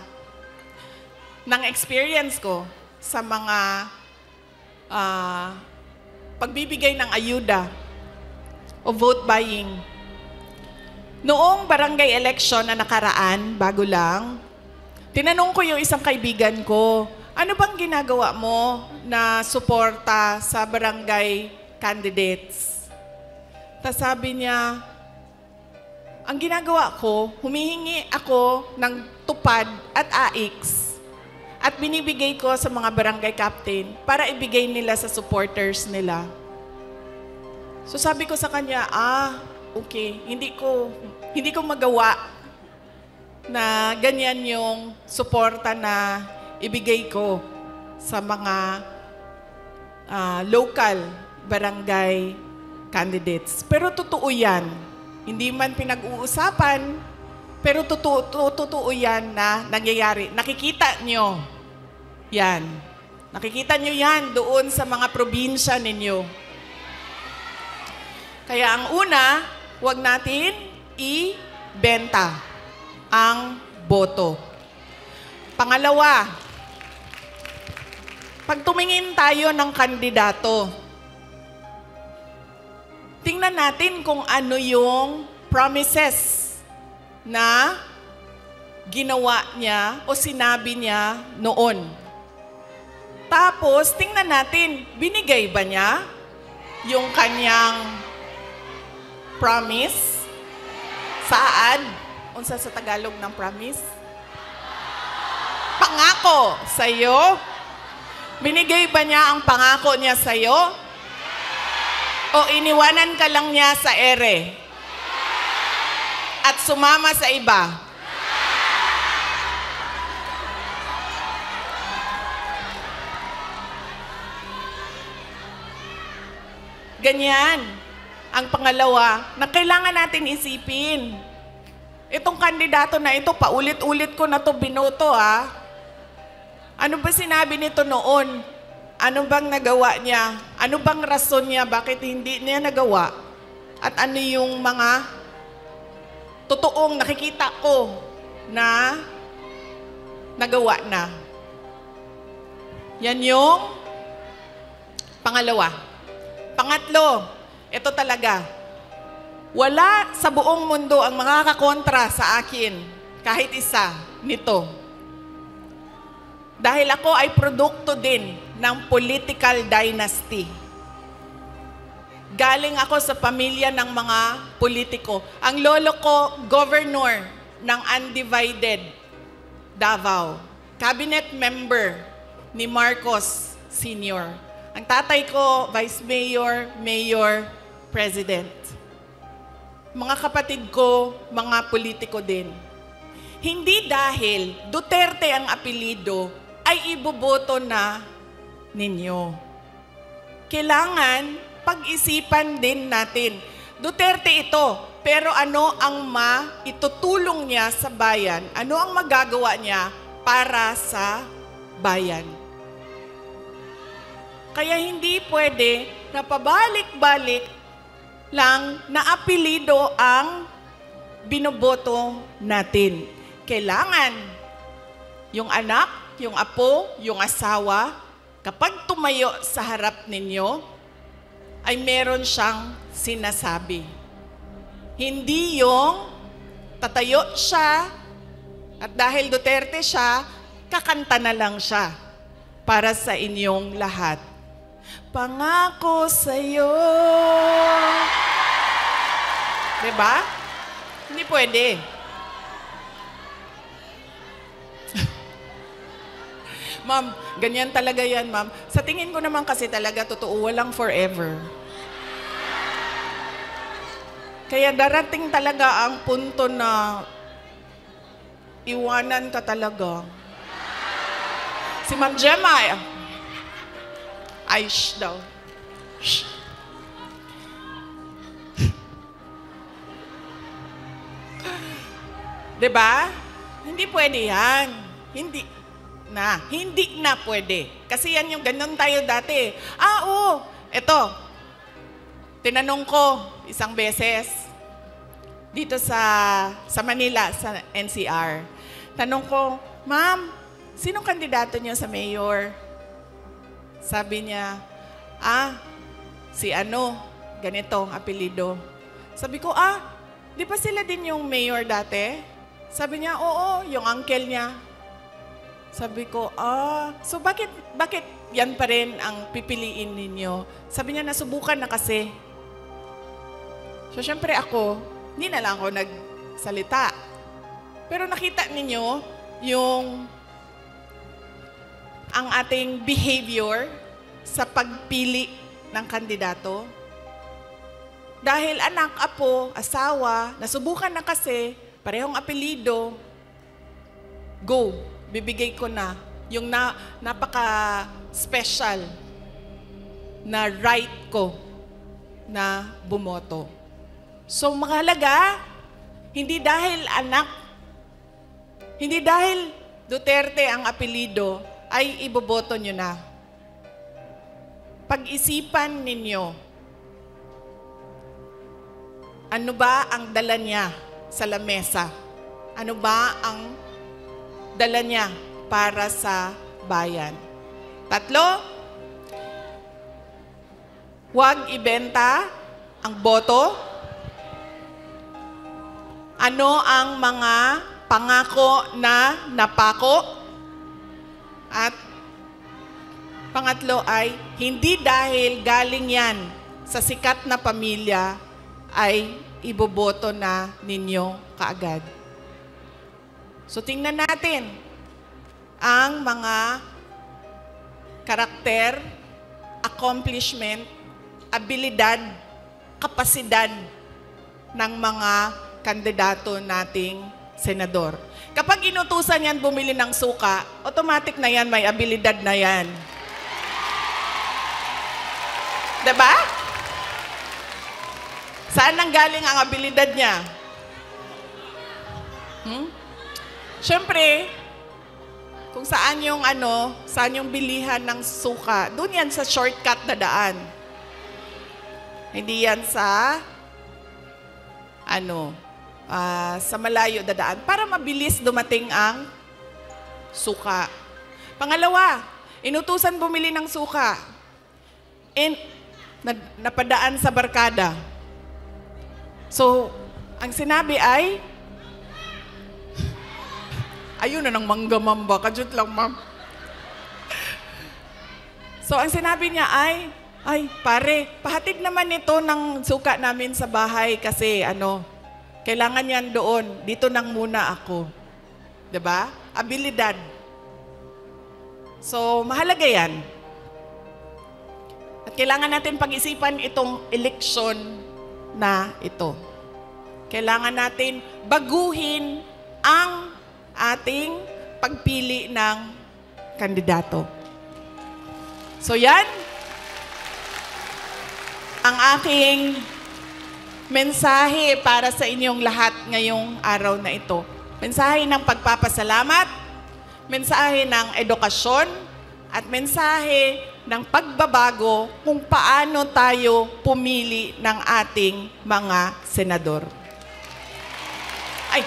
[SPEAKER 2] ng experience ko sa mga pagbibigay ng ayuda o vote buying. Noong barangay election na nakaraan, bago lang, tinanong ko yung isang kaibigan ko, ano bang ginagawa mo na suporta sa barangay candidates? Tapos sabi niya, ang ginagawa ko, humihingi ako ng tupad at AIX at binibigay ko sa mga barangay captain para ibigay nila sa supporters nila. So sabi ko sa kanya, okay, hindi ko magawa na ganyan yung suporta na ibigay ko sa mga local barangay candidates. Pero totoo yan. Hindi man pinag-uusapan, pero totoo yan na nangyayari. Nakikita nyo yan. Nakikita nyo yan doon sa mga probinsya ninyo. Kaya ang una, huwag natin ibenta ang boto. Pangalawa, pag tumingin tayo ng kandidato, tingnan natin kung ano yung promises na ginawa niya o sinabi niya noon. Tapos, tingnan natin, binigay ba niya yung kanyang promise? Saan? Unsa sa Tagalog ng promise? Pangako sa'yo? Binigay ba niya ang pangako niya sa'yo? O iniwanan ka lang niya sa ere? At sumama sa iba? Ganyan. Ang pangalawa, na kailangan natin isipin. Itong kandidato na ito, paulit-ulit ko na to binoto, ha? Ano ba sinabi nito noon? Ano bang nagawa niya? Ano bang rason niya? Bakit hindi niya nagawa? At ano yung mga totoong nakikita ko na nagawa na? Yan yung pangalawa. Pangatlo, ito talaga. Wala sa buong mundo ang makakakontra sa akin, kahit isa, nito. Dahil ako ay produkto din ng political dynasty. Galing ako sa pamilya ng mga politiko. Ang lolo ko, governor ng undivided Davao. Cabinet member ni Marcos Sr. Ang tatay ko, Vice Mayor, Mayor, President. Mga kapatid ko, mga politiko din. Hindi dahil Duterte ang apelido ay iboboto na ninyo. Kailangan pag-isipan din natin. Duterte ito, pero ano ang maitutulong niya sa bayan? Ano ang magagawa niya para sa bayan? Kaya hindi pwede na pabalik-balik lang na apelido ang binoboto natin. Kailangan yung anak, yung apo, yung asawa, kapag tumayo sa harap ninyo, ay meron siyang sinasabi. Hindi yung tatayo siya at dahil Duterte siya, kakanta na lang siya para sa inyong lahat. Pangako sa'yo. Diba? Hindi pwede. Ma'am, ganyan talaga yan, ma'am. Sa tingin ko naman kasi talaga, totoo, walang forever. Kaya darating talaga ang punto na iwanan ka talaga. Si Ma'am Gemma, ay, shh daw. Shh. Diba? Hindi pwede yan. Hindi na pwede. Kasi yan yung ganun tayo dati. Oo, eto. Tinanong ko isang beses dito sa Manila, sa NCR. Tanong ko, Ma'am, sinong kandidato niyo sa mayor? Sabi niya, si ano, ganito ang apelido. Sabi ko, di ba sila din yung mayor dati? Sabi niya, oo, yung uncle niya. Sabi ko, so bakit yan pa rin ang pipiliin ninyo? Sabi niya, nasubukan na kasi. So, syempre ako, hindi na lang ako nagsalita. Pero nakita ninyo ang ating behavior sa pagpili ng kandidato. Dahil anak, apo, asawa, nasubukan na kasi, parehong apelido, go, bibigay ko na yung napaka-special na right ko na bumoto. So, mahalaga, hindi dahil anak, hindi dahil Duterte ang apelido, ay iboboto nyo na. Pag-isipan ninyo, ano ba ang dala niya sa lamesa? Ano ba ang dala niya para sa bayan? 3, huwag ibenta ang boto. Ano ang mga pangako na napako? At pangatlo ay, hindi dahil galing yan sa sikat na pamilya ay iboboto na ninyo kaagad. So tingnan natin ang mga karakter, accomplishment, abilidad, kapasidad ng mga kandidato nating senador. Kapag inutusan yan bumili ng suka, automatic na yan, may abilidad na yan. Diba? Saan nanggaling ang abilidad niya? Siyempre, kung saan yung bilihan ng suka, doon yan sa shortcut na daan. Hindi yan sa sa malayo dadaan para mabilis dumating ang suka. Pangalawa, inutusan bumili ng suka. Napadaan sa barkada. So, ang sinabi ay, ayun na ng mangga-mamba. Kajut lang, ma'am. So, ang sinabi niya ay, pare, pahatid naman ito ng suka namin sa bahay kasi kailangan yan doon. Dito nang muna ako. Diba? Abilidad. So, mahalaga yan. At kailangan natin pag-isipan itong eleksyon na ito. Kailangan natin baguhin ang ating pagpili ng kandidato. So yan, ang aking mensahe para sa inyong lahat ngayong araw na ito. Mensahe ng pagpapasalamat, mensahe ng edukasyon, at mensahe ng pagbabago kung paano tayo pumili ng ating mga senador. Ay,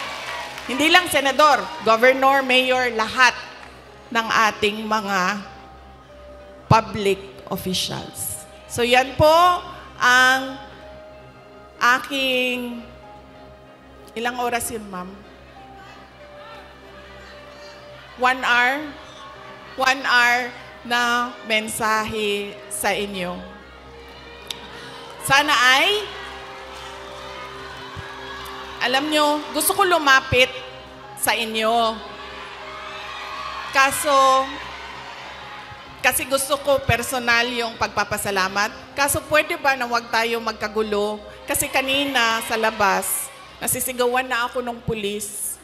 [SPEAKER 2] hindi lang senador, governor, mayor, lahat ng ating mga public officials. So yan po ang aking... Ilang oras yun, ma'am? 1 hour? 1 hour na mensahe sa inyo. Sana ay, alam nyo, gusto ko lumapit sa inyo. Kasi gusto ko personal yung pagpapasalamat. Kaso pwede ba na wag tayo magkagulo? Kasi kanina sa labas, nasisigawan na ako ng pulis.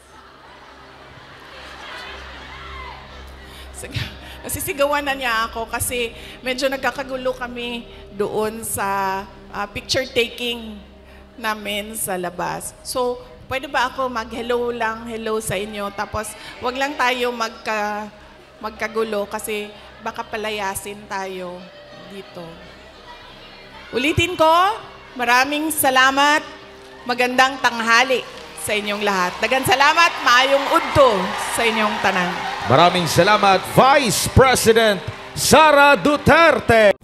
[SPEAKER 2] Nasisigawan na niya ako kasi medyo nagkakagulo kami doon sa picture taking namin sa labas. So, pwede ba ako mag-hello lang, hello sa inyo? Tapos, wag lang tayo magkagulo kasi baka palayasin tayo dito. Ulitin ko, maraming salamat, magandang tanghali sa inyong lahat. Daghang salamat, maayong udto sa inyong tanan.
[SPEAKER 1] Maraming salamat, Vice President Sara Duterte.